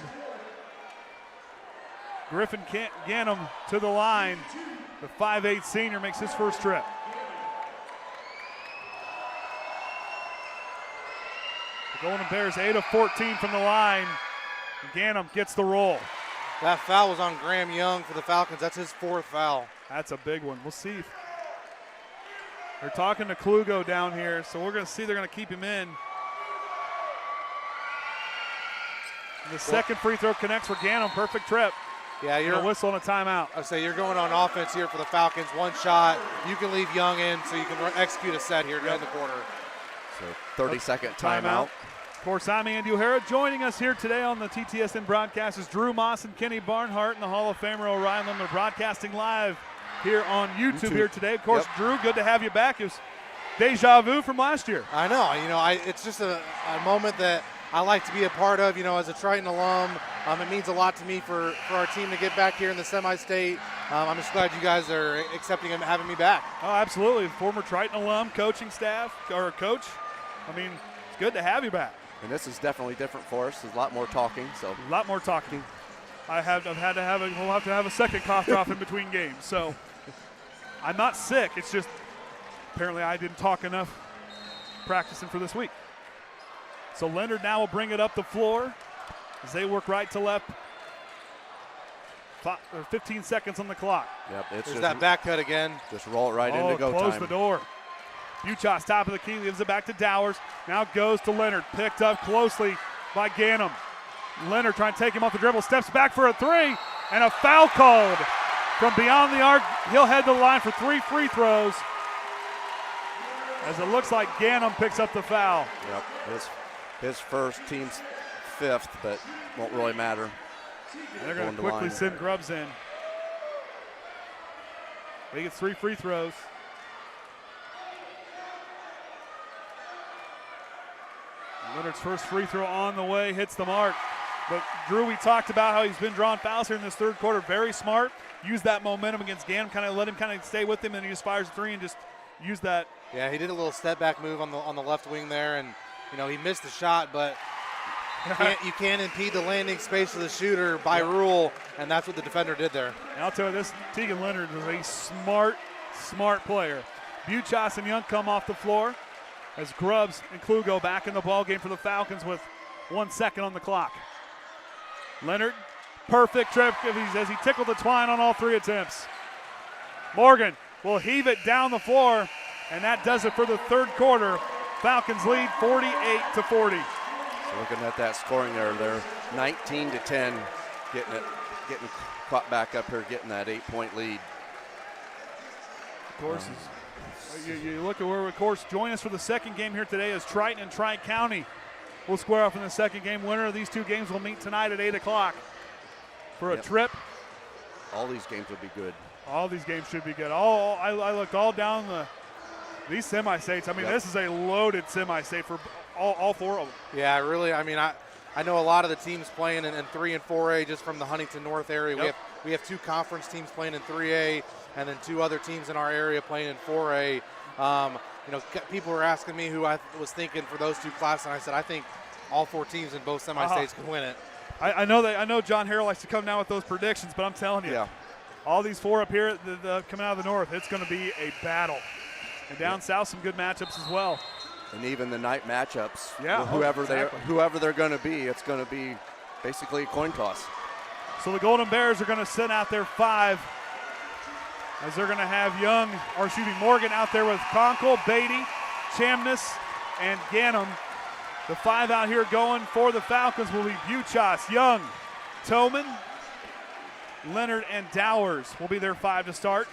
Griffin Ganem to the line. The 5'8" senior makes his first trip. The Golden Bears 8 of 14 from the line. Ganem gets the roll. That foul was on Graham Young for the Falcons. That's his fourth foul. That's a big one. We'll see. They're talking to Klugo down here, so we're going to see they're going to keep him in. And the second free throw connects for Ganem. Perfect trip. Yeah, you're a whistle and a timeout. I say you're going on offense here for the Falcons. One shot. You can leave Young in so you can execute a set here during the quarter. So 30-second timeout. Of course, I'm Andy O'Hara. Joining us here today on the TTSN broadcast is Drew Moss and Kenny Barnhart and the Hall of Famer Orion Lim. They're broadcasting live here on YouTube here today. Of course, Drew, good to have you back. It was deja vu from last year. I know. It's just a moment that I like to be a part of. As a Triton alum, it means a lot to me for our team to get back here in the semi-state. I'm just glad you guys are accepting and having me back. Oh, absolutely. Former Triton alum, coaching staff, or coach. It's good to have you back. And this is definitely different for us. There's a lot more talking. A lot more talking. We'll have to have a second cough drop in between games. So I'm not sick. It's just apparently I didn't talk enough practicing for this week. So Leonard now will bring it up the floor as they work right to left. 15 seconds on the clock. Yep, There's that back cut again. Just roll it right into go close time. the door. Buchas top of the key, leaves it back to Dowers. Now goes to Leonard, picked up closely by Ganem. Leonard trying to take him off the dribble, steps back for a three, and a foul called from beyond the arc. He'll head to the line for 3 free throws. As it looks like Ganem picks up the foul. Yep, his first, team's 5th, but won't really matter. And they're going to quickly send Grubbs in. He gets 3 free throws. Leonard's first free throw on the way, hits the mark. But Drew, we talked about how he's been drawing fouls here in this third quarter. Very smart. Use that momentum against Ganem, let him stay with him, and he just fires a 3 and just use that. Yeah, he did a little step back move on the left wing there, and he missed the shot, but you can't impede the landing space of the shooter by rule, and that's what the defender did there. And I'll tell you this, Tegan Leonard is a smart player. Buchas and Young come off the floor as Grubbs and Klugo back in the ball game for the Falcons with 1 second on the clock. Leonard, perfect trip as he tickled the twine on all 3 attempts. Morgan will heave it down the floor, and that does it for the third quarter. Falcons lead 48-40. So looking at that scoring there, they're 19-10, getting caught back up here, getting that 8-point lead. Of course, you look at where, of course, join us for the second game here today is Triton and Tri-County will square off in the second game. Winner of these two games will meet tonight at 8 o'clock for a trip. All these games will be good. All these games should be good. I looked all down these semi-states. I mean, this is a loaded semi-state for all four of them. Yeah, really. I mean, I know a lot of the teams playing in 3 and 4A just from the Huntington North area. Yep. We have 2 conference teams playing in 3A, and then 2 other teams in our area playing in 4A. People were asking me who I was thinking for those 2 classes, and I said I think all 4 teams in both semi-states can win it. I know John Harrell likes to come down with those predictions, but I'm telling you, all these 4 up here coming out of the north, it's going to be a battle. And down south, some good matchups as well. And even the night matchups, yeah, whoever they're going to be, it's going to be basically a coin toss. So the Golden Bears are going to send out their 5 as they're going to have Morgan out there with Conkle, Beatty, Chamness, and Ganem. The 5 out here going for the Falcons will be Buchas, Young, Toman, Leonard, and Dowers will be their 5 to start.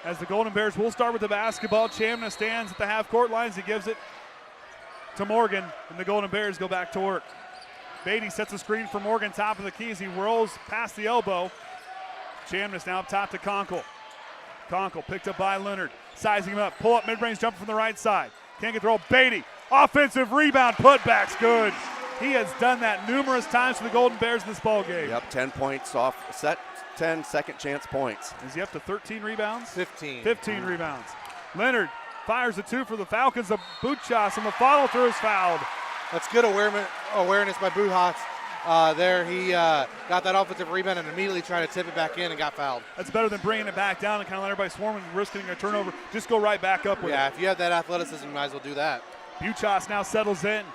As the Golden Bears will start with the basketball, Chamness stands at the half-court lines. He gives it to Morgan, and the Golden Bears go back to work. Beatty sets a screen for Morgan, top of the key as he rolls past the elbow. Chamness now up top to Conkle. Conkle picked up by Leonard, sizing him up, pull up mid-range jumper from the right side. Can't get the roll. Beatty, offensive rebound, putback's good. He has done that numerous times for the Golden Bears in this ball game. Yep, 10 points off, 10 second chance points. Is he up to 13 rebounds? 15. 15 rebounds. Leonard fires a 2 for the Falcons. The Buchas and the follow-through is fouled. That's good awareness by Buchas. There he got that offensive rebound and immediately tried to tip it back in and got fouled. That's better than bringing it back down and kind of let everybody swarm and risking a turnover. Just go right back up with it. Yeah, if you have that athleticism, you might as well do that. Buchas now settles in.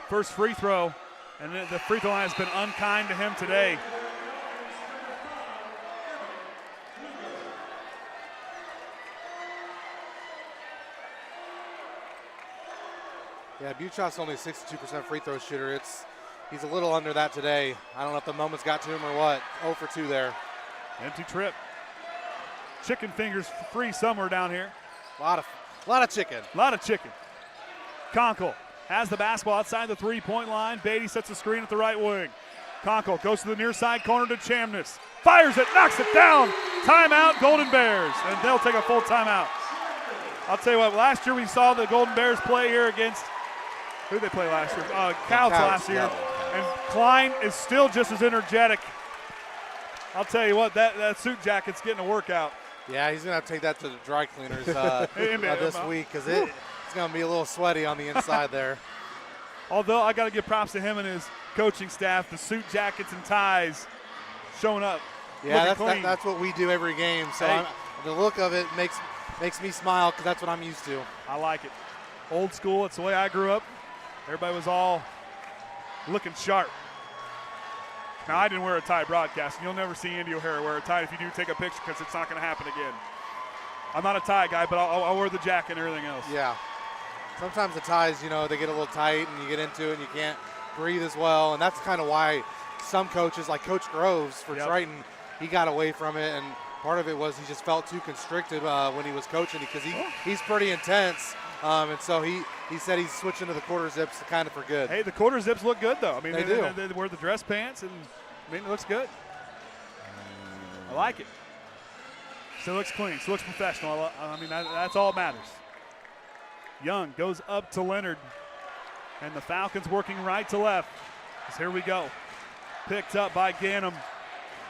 First free throw, and the free throw line has been unkind to him today. Yeah, Buchas only 62% free throw shooter. He's a little under that today. I don't know if the moment's got to him or what. 0 for 2 there. Empty trip. Chicken fingers free somewhere down here. A lot of chicken. A lot of chicken. Conkle has the basketball outside the 3-point line. Beatty sets a screen at the right wing. Conkle goes to the near side corner to Chamness. Fires it, knocks it down. Timeout, Golden Bears. And they'll take a full timeout. I'll tell you what, last year we saw the Golden Bears play here against, who did they play last year? Couch last year. And Klein is still just as energetic. I'll tell you what, that suit jacket's getting a workout. Yeah, he's going to have to take that to the dry cleaners this week because it's going to be a little sweaty on the inside there. Although I got to give props to him and his coaching staff, the suit jackets and ties showing up. Yeah, that's what we do every game. So the look of it makes me smile because that's what I'm used to. I like it. Old school, it's the way I grew up. Everybody was all looking sharp. Now, I didn't wear a tie broadcasting. You'll never see Andy O'Hara wear a tie. If you do, take a picture because it's not going to happen again. I'm not a tie guy, but I'll wear the jacket and everything else. Yeah. Sometimes the ties, they get a little tight and you get into it and you can't breathe as well. And that's kind of why some coaches, like Coach Groves for Triton, he got away from it. And part of it was he just felt too constricted when he was coaching because he's pretty intense. And so he said he's switching to the quarter zips kind of for good. Hey, the quarter zips look good, though. I mean, they do. They wear the dress pants, and it looks good. I like it. Still looks clean. Still looks professional. I mean, that's all that matters. Young goes up to Leonard, and the Falcons working right to left. So here we go. Picked up by Ganem.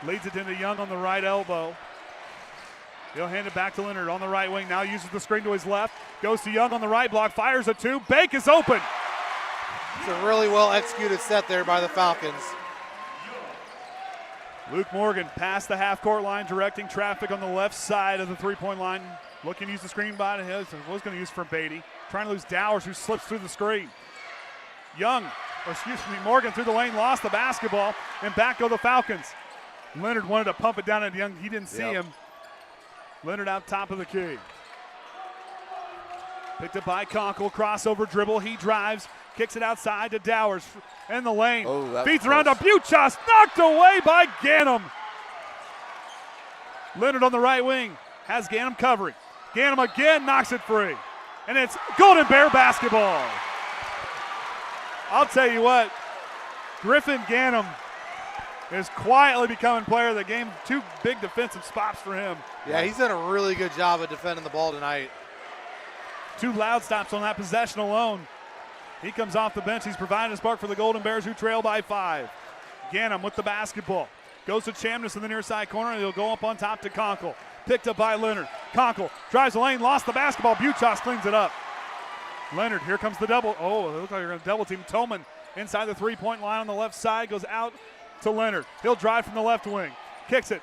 Leads it into Young on the right elbow. He'll hand it back to Leonard on the right wing. Now uses the screen to his left. Goes to Young on the right block. Fires a 2. Bake is open. It's a really well executed set there by the Falcons. Luke Morgan past the half-court line, directing traffic on the left side of the three-point line. Looking to use the screen by the head. Was going to use for Beatty. Trying to lose Dowers, who slips through the screen. Morgan through the lane, lost the basketball, and back go the Falcons. Leonard wanted to pump it down at Young. He didn't see him. Leonard out top of the key. Picked up by Conkle, crossover dribble. He drives, kicks it outside to Dowers in the lane. Feeds around to Buchas, knocked away by Ganem. Leonard on the right wing has Ganem covering. Ganem again knocks it free. And it's Golden Bear basketball. I'll tell you what, Griffin Ganem is quietly becoming player of the game. 2 big defensive spots for him. Yeah, he's done a really good job of defending the ball tonight. 2 loud stops on that possession alone. He comes off the bench. He's providing a spark for the Golden Bears, who trail by 5. Ganem with the basketball. Goes to Chamness in the near side corner, and he'll go up on top to Conkle. Picked up by Leonard. Conkle drives the lane, lost the basketball. Buchas cleans it up. Leonard, here comes the double. Oh, it looks like you're going to double team. Tolman inside the 3-point line on the left side, goes out to Leonard. He'll drive from the left wing. Kicks it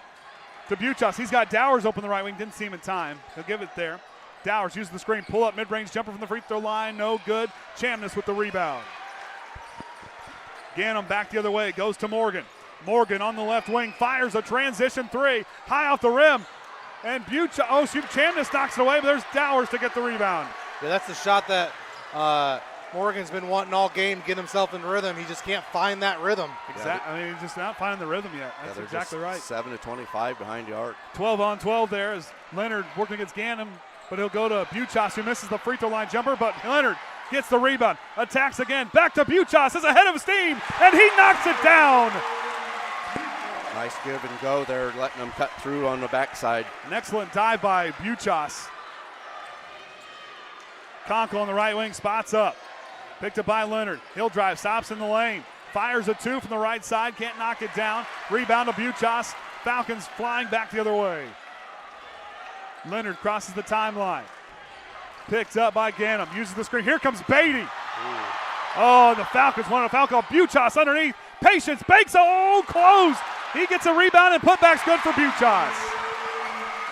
to Buchas. He's got Dowers open the right wing. Didn't see him in time. He'll give it there. Dowers uses the screen. Pull up mid-range jumper from the free throw line. No good. Chamness with the rebound. Ganem back the other way. Goes to Morgan. Morgan on the left wing. Fires a transition 3. High off the rim. And Chamness knocks it away, but there's Dowers to get the rebound. Yeah, that's the shot that Morgan's been wanting all game, get himself in rhythm. He just can't find that rhythm. Exactly. I mean, he's just not finding the rhythm yet. That's exactly right. 7 to 25 behind the arc. 12 on 12 there as Leonard working against Ganem, but he'll go to Buchas, who misses the free throw line jumper, but Leonard gets the rebound, attacks again, back to Buchas, is ahead of steam, and he knocks it down. Nice give and go there, letting them cut through on the backside. An excellent dive by Buchas. Conkle on the right wing, spots up. Picked up by Leonard. He'll drive, stops in the lane. Fires a 2 from the right side, can't knock it down. Rebound to Buchas. Falcons flying back the other way. Leonard crosses the timeline. Picked up by Ganem, uses the screen. Here comes Beatty. Oh, the Falcons want a foul call. Buchas underneath. Patience, Banks, closed. He gets a rebound and putback's good for Buchas.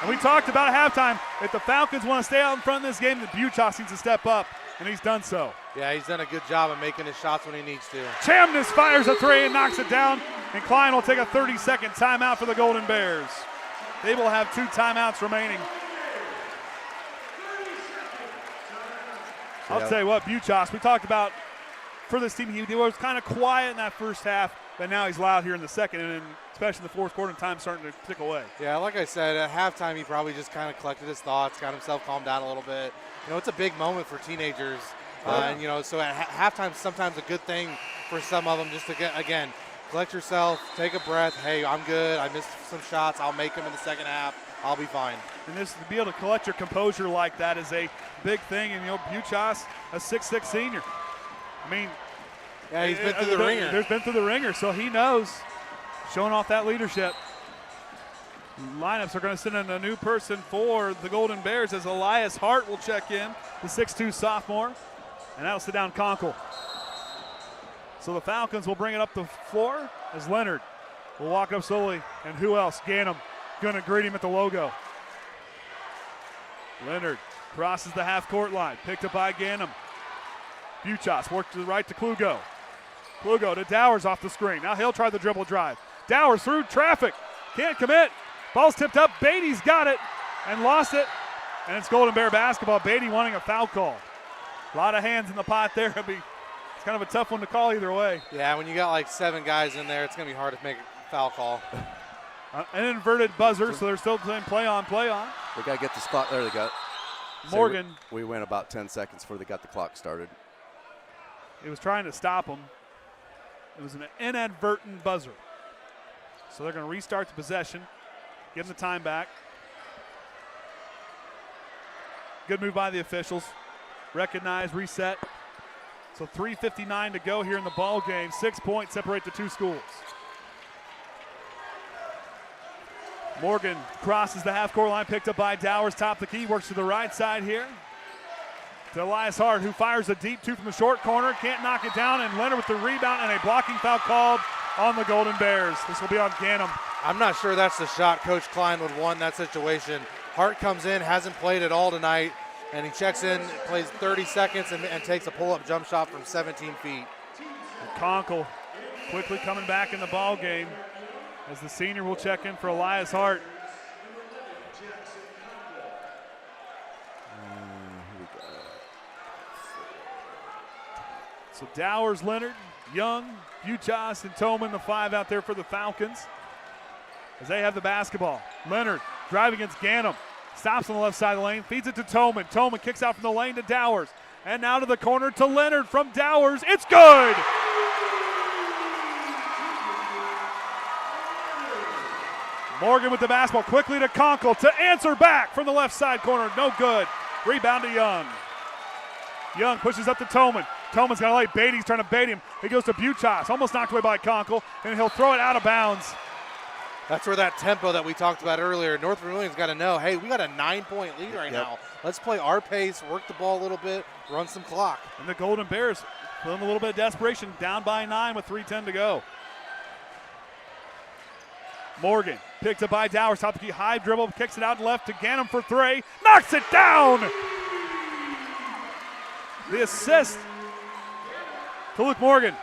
And we talked about at halftime, if the Falcons want to stay out in front of this game, then Buchas needs to step up, and he's done so. Yeah, he's done a good job of making his shots when he needs to. Chamness fires a 3 and knocks it down, and Klein will take a 30-second timeout for the Golden Bears. They will have 2 timeouts remaining. I'll tell you what, Buchas, we talked about for this team, he was kind of quiet in that first half, but now he's loud here in the second, and especially in the fourth quarter, and time starting to tick away. Yeah, like I said, at halftime, he probably just kind of collected his thoughts, got himself calmed down a little bit. You know, it's a big moment for teenagers, and, you know, so at halftime, sometimes a good thing for some of them just to get, again, collect yourself, take a breath. Hey, I'm good. I missed some shots. I'll make them in the second half. I'll be fine. And this to be able to collect your composure like that is a big thing. And, you know, Buchas, a 6'6" senior. I mean, yeah, he's been through the ringer. He's been through the ringer, so he knows. Showing off that leadership. Lineups are going to send in a new person for the Golden Bears as Elias Hart will check in, the 6'2" sophomore. And that'll sit down Conkle. So the Falcons will bring it up the floor as Leonard will walk up slowly. And who else? Ganem going to greet him at the logo. Leonard crosses the half-court line. Picked up by Ganem. Buchas worked to the right to Klugo. Klugo to Dowers off the screen. Now he'll try the dribble drive. Dowers through traffic. Can't commit. Ball's tipped up. Beatty's got it and lost it. And it's Golden Bear basketball. Beatty wanting a foul call. A lot of hands in the pot there. It's kind of a tough one to call either way. Yeah, when you got like 7 guys in there, it's going to be hard to make a foul call. An inverted buzzer, so they're still playing play on. They got to get the clock. There they go. Morgan. So we went about 10 seconds before they got the clock started. He was trying to stop him. It was an inadvertent buzzer. So they're going to restart the possession, give them the time back. Good move by the officials. Recognize, reset. So 3:59 to go here in the ball game. 6 points separate the 2 schools. Morgan crosses the half-court line, picked up by Dowers, top the key, works to the right side here. To Elias Hart, who fires a deep 2 from the short corner, can't knock it down, and Leonard with the rebound and a blocking foul called on the Golden Bears. This will be on Ganem. I'm not sure that's the shot Coach Klein would want in that situation. Hart comes in, hasn't played at all tonight, and he checks in, plays 30 seconds, and takes a pull-up jump shot from 17 feet. And Conkle quickly coming back in the ball game as the senior will check in for Elias Hart. So Dowers, Leonard, Young, Buchas, and Tolman, the 5 out there for the Falcons as they have the basketball. Leonard driving against Ganem. Stops on the left side of the lane, feeds it to Tolman. Tolman kicks out from the lane to Dowers. And now to the corner to Leonard from Dowers. It's good! Morgan with the basketball, quickly to Conkle to answer back from the left side corner. No good. Rebound to Young. Young pushes up to Tolman. Tolman's going to lay bait. He's trying to bait him. He goes to Buchas, almost knocked away by Conkle, and he'll throw it out of bounds. That's where that tempo that we talked about earlier, North Vermillion's got to know, hey, we got a 9-point lead right now. Let's play our pace, work the ball a little bit, run some clock. And the Golden Bears feeling a little bit of desperation, down by 9 with 3:10 to go. Morgan picked up by Dowers, top of the key, high dribble, kicks it out left to Ganem for 3, knocks it down! The assist to Luke Morgan.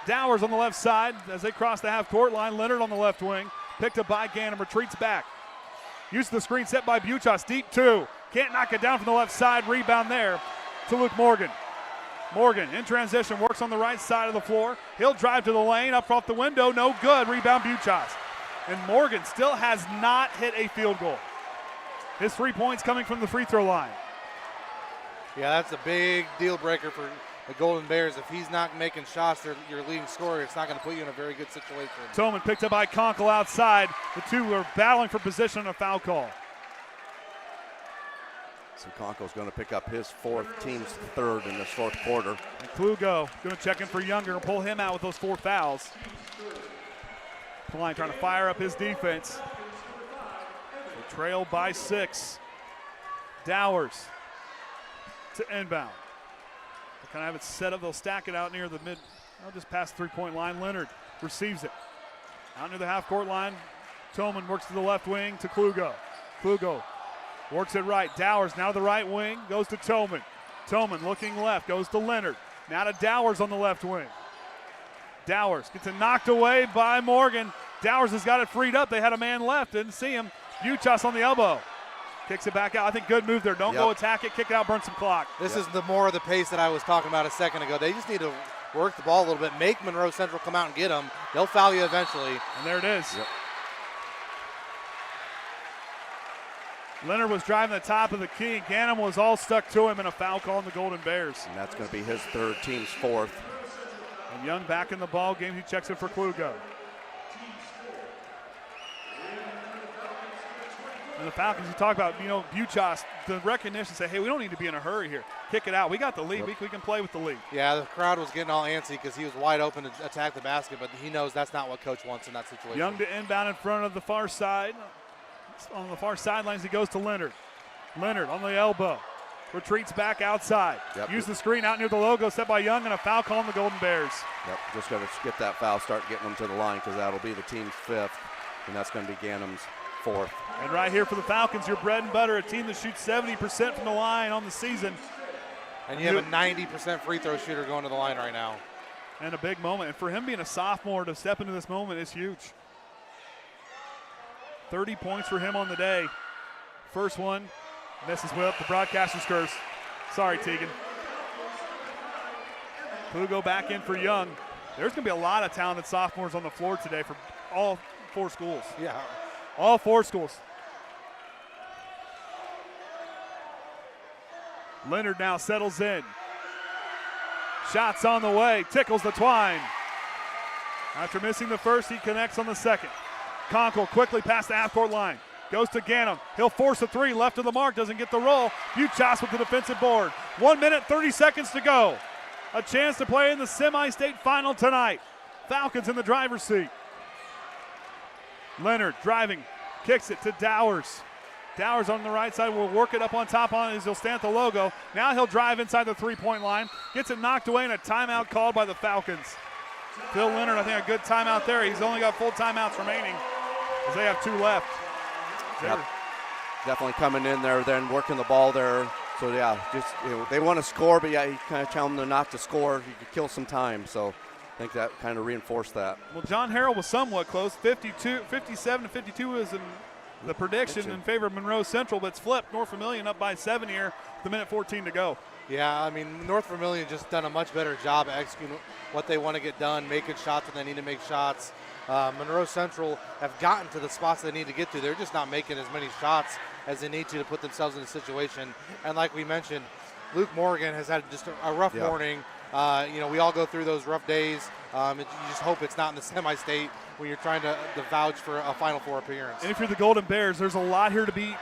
Dowers on the left side as they cross the half-court line. Leonard on the left wing, picked up by Ganem, retreats back. Uses the screen set by Buchas, deep 2. Can't knock it down from the left side, rebound there to Luke Morgan. Morgan in transition, works on the right side of the floor. He'll drive to the lane, up off the window, no good, rebound Buchas. And Morgan still has not hit a field goal. His 3 points coming from the free throw line. Yeah, that's a big deal breaker for the Golden Bears. If he's not making shots, your leading scorer, it's not going to put you in a very good situation. Tolman picked up by Conkle outside. The two are battling for position on a foul call. So Conkle's going to pick up his team's third in this fourth quarter. And Klugo going to check in for Younger and pull him out with those 4 fouls. Klein trying to fire up his defense. They trail by 6. Dowers to inbound. They kind of have it set up. They'll stack it out near the just past the 3-point line. Leonard receives it. Out near the half-court line. Tolman works to the left wing to Klugo. Klugo works it right. Dowers now to the right wing. Goes to Tolman. Tolman looking left. Goes to Leonard. Now to Dowers on the left wing. Dowers gets it knocked away by Morgan. Dowers has got it freed up. They had a man left. Didn't see him. Buchas on the elbow. Kicks it back out. I think good move there. Don't go attack it. Kick it out. Burn some clock. This is the more of the pace that I was talking about a second ago. They just need to work the ball a little bit. Make Monroe Central come out and get them. They'll foul you eventually. And there it is. Leonard was driving the top of the key. Ganem was all stuck to him, and a foul call on the Golden Bears. And that's going to be his third, team's fourth. And Young back in the ball game. He checks it for Klugo. And the Falcons, you talk about, Buchas, the recognition, say, hey, we don't need to be in a hurry here. Kick it out. We got the lead. We can play with the lead. Yeah, the crowd was getting all antsy because he was wide open to attack the basket, but he knows that's not what coach wants in that situation. Young to inbound in front of the far side. On the far sidelines, he goes to Leonard. Leonard on the elbow. Retreats back outside. Use the screen out near the logo set by Young, and a foul call on the Golden Bears. Just got to get that foul, start getting them to the line because that'll be the team's 5th, and that's going to be Ganem's 4th. And right here for the Falcons, your bread and butter, a team that shoots 70% from the line on the season. And you have a 90% free throw shooter going to the line right now. And a big moment. And for him being a sophomore to step into this moment is huge. 30 points for him on the day. First one, messes with the broadcaster's curse. Sorry, Tegan. Klugo back in for Young. There's going to be a lot of talented sophomores on the floor today for all 4 schools. Yeah. All 4 schools. Leonard now settles in. Shots on the way. Tickles the twine. After missing the first, he connects on the second. Conkle quickly past the half-court line. Goes to Ganem. He'll force a 3. Left of the mark. Doesn't get the roll. Buchas with the defensive board. 1 minute, 30 seconds to go. A chance to play in the semi-state final tonight. Falcons in the driver's seat. Leonard driving. Kicks it to Dowers. Dowers on the right side will work it up on top on as he'll stand at the logo. Now he'll drive inside the 3-point line. Gets it knocked away and a timeout called by the Falcons. Phil Leonard, I think a good timeout there. He's only got full timeouts remaining as they have 2 left. Definitely coming in there, then working the ball there. So, they want to score, but, you kind of tell them not to score. You could kill some time. So, I think that kind of reinforced that. Well, John Harrell was somewhat close. 57 to 52 was in the prediction in favor of Monroe Central, but it's flipped. North Vermillion up by 7 here with a minute 14 to go. Yeah, I mean, North Vermillion just done a much better job of executing what they want to get done, making shots when they need to make shots. Monroe Central have gotten to the spots they need to get to. They're just not making as many shots as they need to put themselves in a situation. And like we mentioned, Luke Morgan has had just a rough morning. We all go through those rough days. You just hope it's not in the semi-state when you're trying to vouch for a Final Four appearance. And if you're the Golden Bears, there's a lot here to be.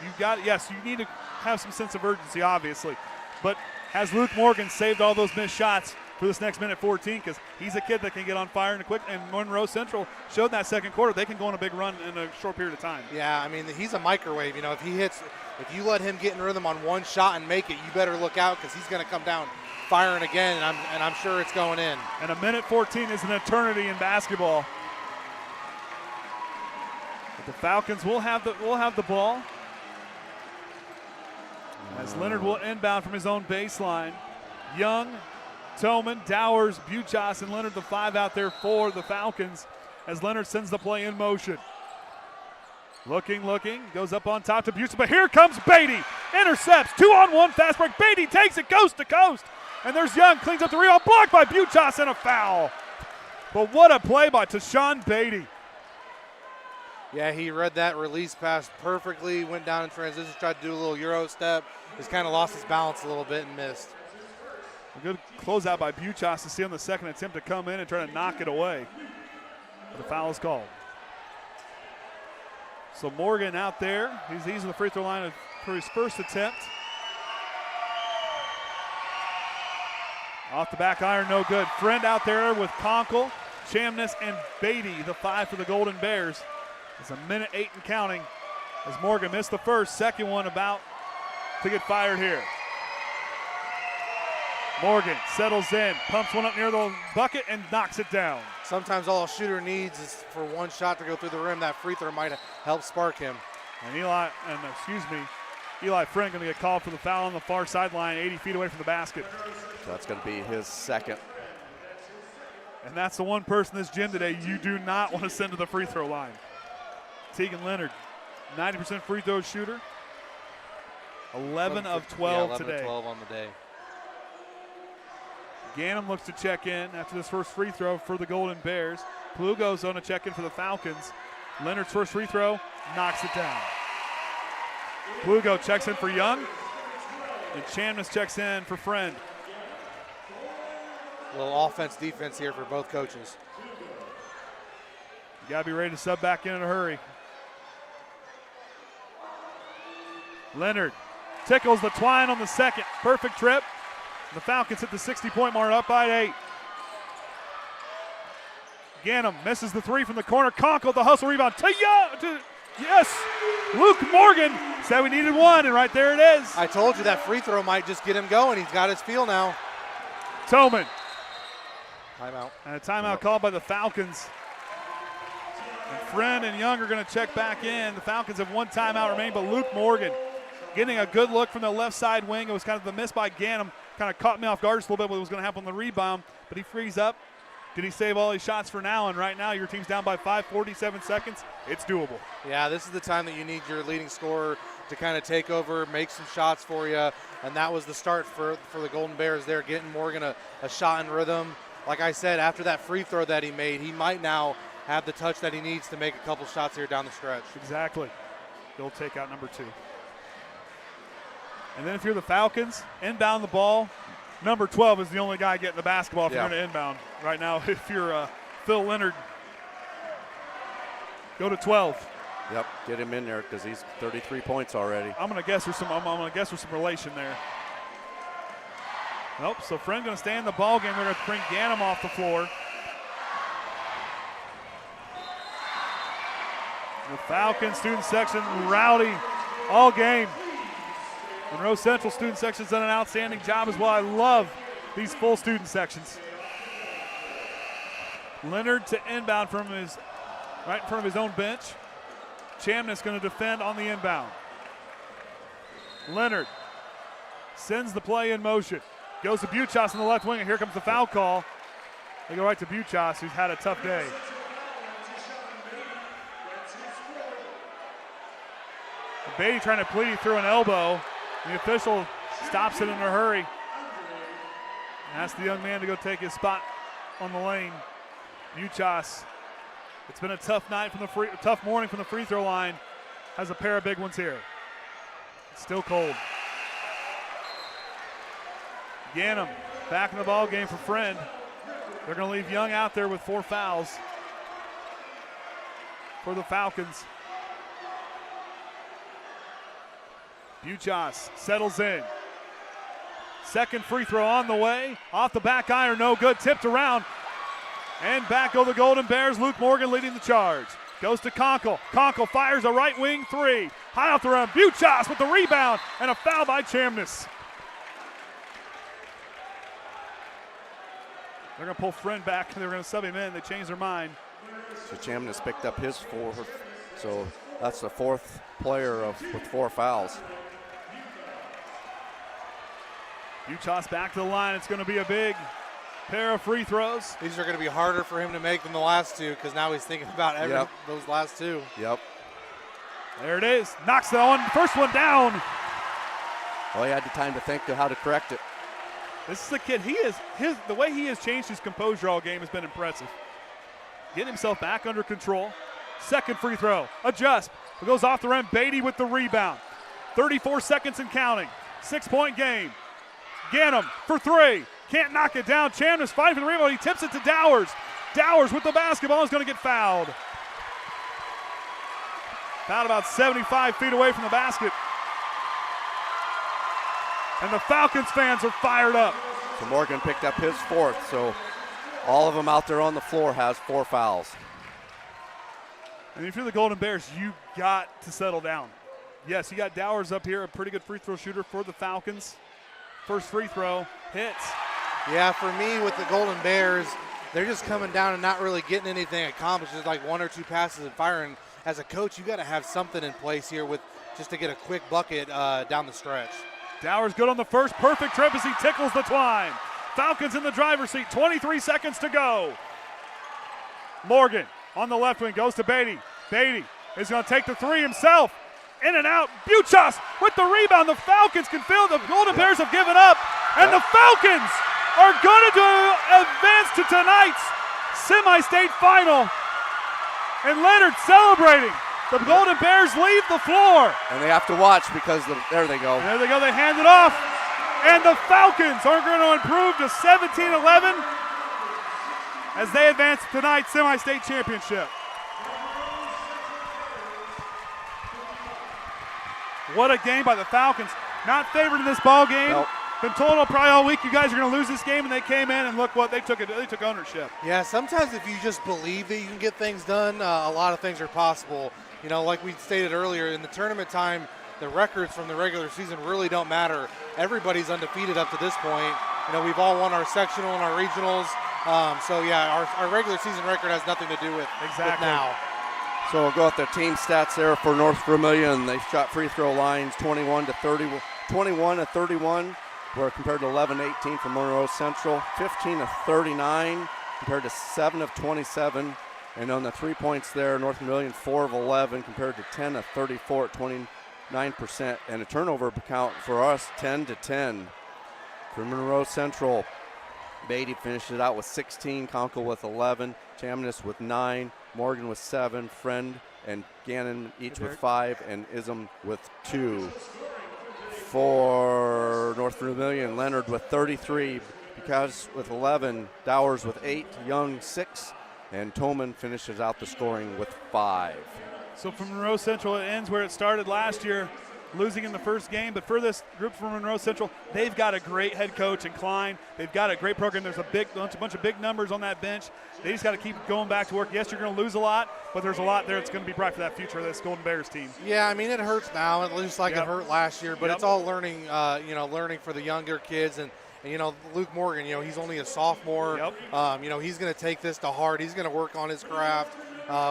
You need to have some sense of urgency, obviously. But has Luke Morgan saved all those missed shots for this next minute 14? Because he's a kid that can get on fire in a quick. And Monroe Central showed in that second quarter they can go on a big run in a short period of time. Yeah, I mean, he's a microwave. If you let him get in rhythm on one shot and make it, you better look out because he's going to come down firing again, and I'm sure it's going in. And a minute 14 is an eternity in basketball. But the Falcons will have the ball. As Leonard will inbound from his own baseline. Young, Tillman, Dowers, Buchas, and Leonard, the 5 out there for the Falcons as Leonard sends the play in motion. Looking, goes up on top to Buchas, but here comes Beatty. Intercepts, 2-on-1 fast break. Beatty takes it coast to coast. And there's Young, cleans up the rebound, blocked by Buchas, and a foul. But what a play by Tashawn Beatty. Yeah, he read that release pass perfectly, went down in transition, tried to do a little Euro step. He's kind of lost his balance a little bit and missed. A good closeout by Buchas to see on the second attempt to come in and try to knock it away. But the foul is called. So Morgan out there. He's on the free throw line for his first attempt. Off the back iron, no good. Friend out there with Conkle, Chamness, and Beatty, the 5 for the Golden Bears. It's a minute 8 and counting as Morgan missed the first. Second one about to get fired here. Morgan settles in, pumps one up near the bucket, and knocks it down. Sometimes all a shooter needs is for one shot to go through the rim. That free throw might help spark him. And Eli Friend going to get called for the foul on the far sideline, 80 feet away from the basket. So that's going to be his second. And that's the one person in this gym today you do not want to send to the free throw line. Tegan Leonard, 90% free throw shooter. 11 of 12 today. 11 of 12 on the day. Ganem looks to check in after this first free throw for the Golden Bears. Plugo's on a check in for the Falcons. Leonard's first free throw knocks it down. Plugo checks in for Young. And Chamness checks in for Friend. A little offense defense here for both coaches. You got to be ready to sub back in a hurry. Leonard tickles the twine on the second. Perfect trip. The Falcons hit the 60-point mark, up by 8. Ganem misses the 3 from the corner. Conkle the hustle rebound to Young. Yes, Luke Morgan said we needed one, and right there it is. I told you that free throw might just get him going. He's got his feel now. Tillman. Timeout. And a timeout called by the Falcons. And Friend and Young are going to check back in. The Falcons have one timeout remaining, but Luke Morgan getting a good look from the left side wing. It was kind of the miss by Ganem. Kind of caught me off guard just a little bit what was going to happen on the rebound, but he frees up. Did he save all his shots for now? And right now your team's down by 5, 47 seconds. It's doable. Yeah, this is the time that you need your leading scorer to kind of take over, make some shots for you, and that was the start for the Golden Bears there, getting Morgan a shot in rhythm. Like I said, after that free throw that he made, he might now have the touch that he needs to make a couple shots here down the stretch. Exactly. He'll take out number 2. And then if you're the Falcons, inbound the ball. Number 12 is the only guy getting the basketball if you're going to inbound. Right now, if you're Phil Leonard, go to 12. Yep, get him in there because he's 33 points already. I'm gonna guess there's some relation there. Nope. So Friend gonna stay in the ball game. They're gonna bring Ganem off the floor. The Falcons student section rowdy all game. Monroe Central student section's done an outstanding job as well. I love these full student sections. Leonard to inbound from right in front of his own bench. Chamness going to defend on the inbound. Leonard sends the play in motion. Goes to Buchas on the left wing, and here comes the foul call. They go right to Buchas, who's had a tough day. Beatty trying to plead through an elbow. The official stops it in a hurry. And asks the young man to go take his spot on the lane. Buchas. It's been a tough morning from the free throw line. Has a pair of big ones here. It's still cold. Ganem back in the ball game for Friend. They're going to leave Young out there with 4 fouls for the Falcons. Buchas settles in. Second free throw on the way. Off the back iron, no good. Tipped around. And back go the Golden Bears. Luke Morgan leading the charge. Goes to Conkle. Conkle fires a right wing 3. High off the rim. Buchas with the rebound. And a foul by Chamness. They're going to pull Friend back. They're going to sub him in. They changed their mind. So Chamness picked up his 4. So that's the 4th player with 4 fouls. Buchas back to the line. It's going to be a big pair of free throws. These are going to be harder for him to make than the last 2 because now he's thinking about those last 2. Yep. There it is. Knocks the first one down. Well, he had the time to think to how to correct it. This is the kid. The way he has changed his composure all game has been impressive. Getting himself back under control. Second free throw. Adjust. It goes off the rim. Beatty with the rebound. 34 seconds and counting. 6-point game. Ganem for 3. Can't knock it down. Chamness fighting for the rebound. He tips it to Dowers. Dowers with the basketball is going to get fouled. Fouled about 75 feet away from the basket. And the Falcons fans are fired up. So Morgan picked up his 4th. So all of them out there on the floor has 4 fouls. And if you're the Golden Bears, you got to settle down. Yes, you got Dowers up here, a pretty good free throw shooter for the Falcons. First free throw hits. Yeah, for me with the Golden Bears, they're just coming down and not really getting anything accomplished. Just like 1 or 2 passes and firing. As a coach, you got to have something in place here just to get a quick bucket down the stretch. Dowers good on the first. Perfect trip as he tickles the twine. Falcons in the driver's seat. 23 seconds to go. Morgan on the left wing goes to Beatty. Beatty is going to take the 3 himself. In and out. Buchas with the rebound. The Falcons can feel the Golden Bears have given up. And the Falcons are going to advance to tonight's semi-state final. And Leonard celebrating. The Golden Bears leave the floor. And they have to watch because there they go. There they go. They hand it off. And the Falcons are going to improve to 17-11 as they advance to tonight's semi-state championship. What a game by the Falcons. Not favored in this ball game. Nope. Been told probably all week you guys are going to lose this game, and they came in and look what they took ownership. Yeah, sometimes if you just believe that you can get things done, a lot of things are possible. You know, like we stated earlier, in the tournament time, the records from the regular season really don't matter. Everybody's undefeated up to this point. You know, we've all won our sectional and our regionals. So yeah, our regular season record has nothing to do with now. So we'll go with the team stats there for North Vermillion. They shot free throw lines 21 to 31, where compared to 11-18 for Monroe Central, 15 to 39 compared to 7 of 27. And on the 3 points there, North Vermillion 4 of 11 compared to 10 of 34 at 29%. And a turnover count for us 10 to 10. For Monroe Central, Beatty finished it out with 16, Conkle with 11, Chamness with 9, Morgan with 7, Friend and Gannon each with 5, and Ism with 2. For North Vermillion, Leonard with 33, Buchas with 11, Dowers with 8, Young 6, and Toman finishes out the scoring with 5. So for Monroe Central, it ends where it started last year, losing in the first game. But for this group from Monroe Central, they've got a great head coach in Klein. They've got a great program. There's a bunch of big numbers on that bench. They just got to keep going back to work. Yes, you're going to lose a lot, but there's a lot there that's going to be bright for that future of this Golden Bears team. Yeah, I mean, it hurts now. It looks like it hurt last year, but it's all learning, learning for the younger kids. And Luke Morgan, he's only a sophomore. He's going to take this to heart. He's going to work on his craft,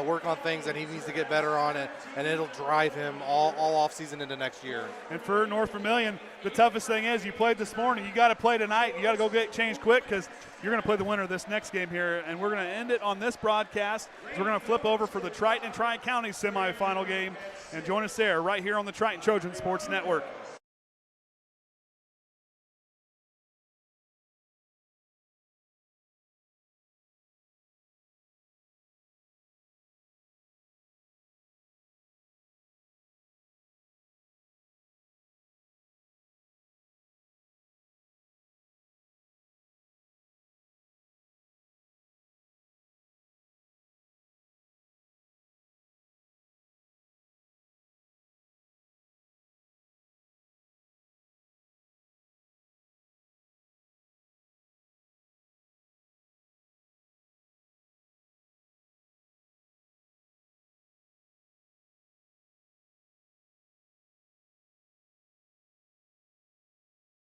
work on things that he needs to get better on, and it'll drive him all off season into next year. And for North Vermillion, the toughest thing is you played this morning. You got to play tonight. You got to go get changed quick because you're going to play the winner of this next game here. And we're going to end it on this broadcast. We're going to flip over for the Triton and Tri-County semifinal game. And join us there right here on the Triton Trojan Sports Network.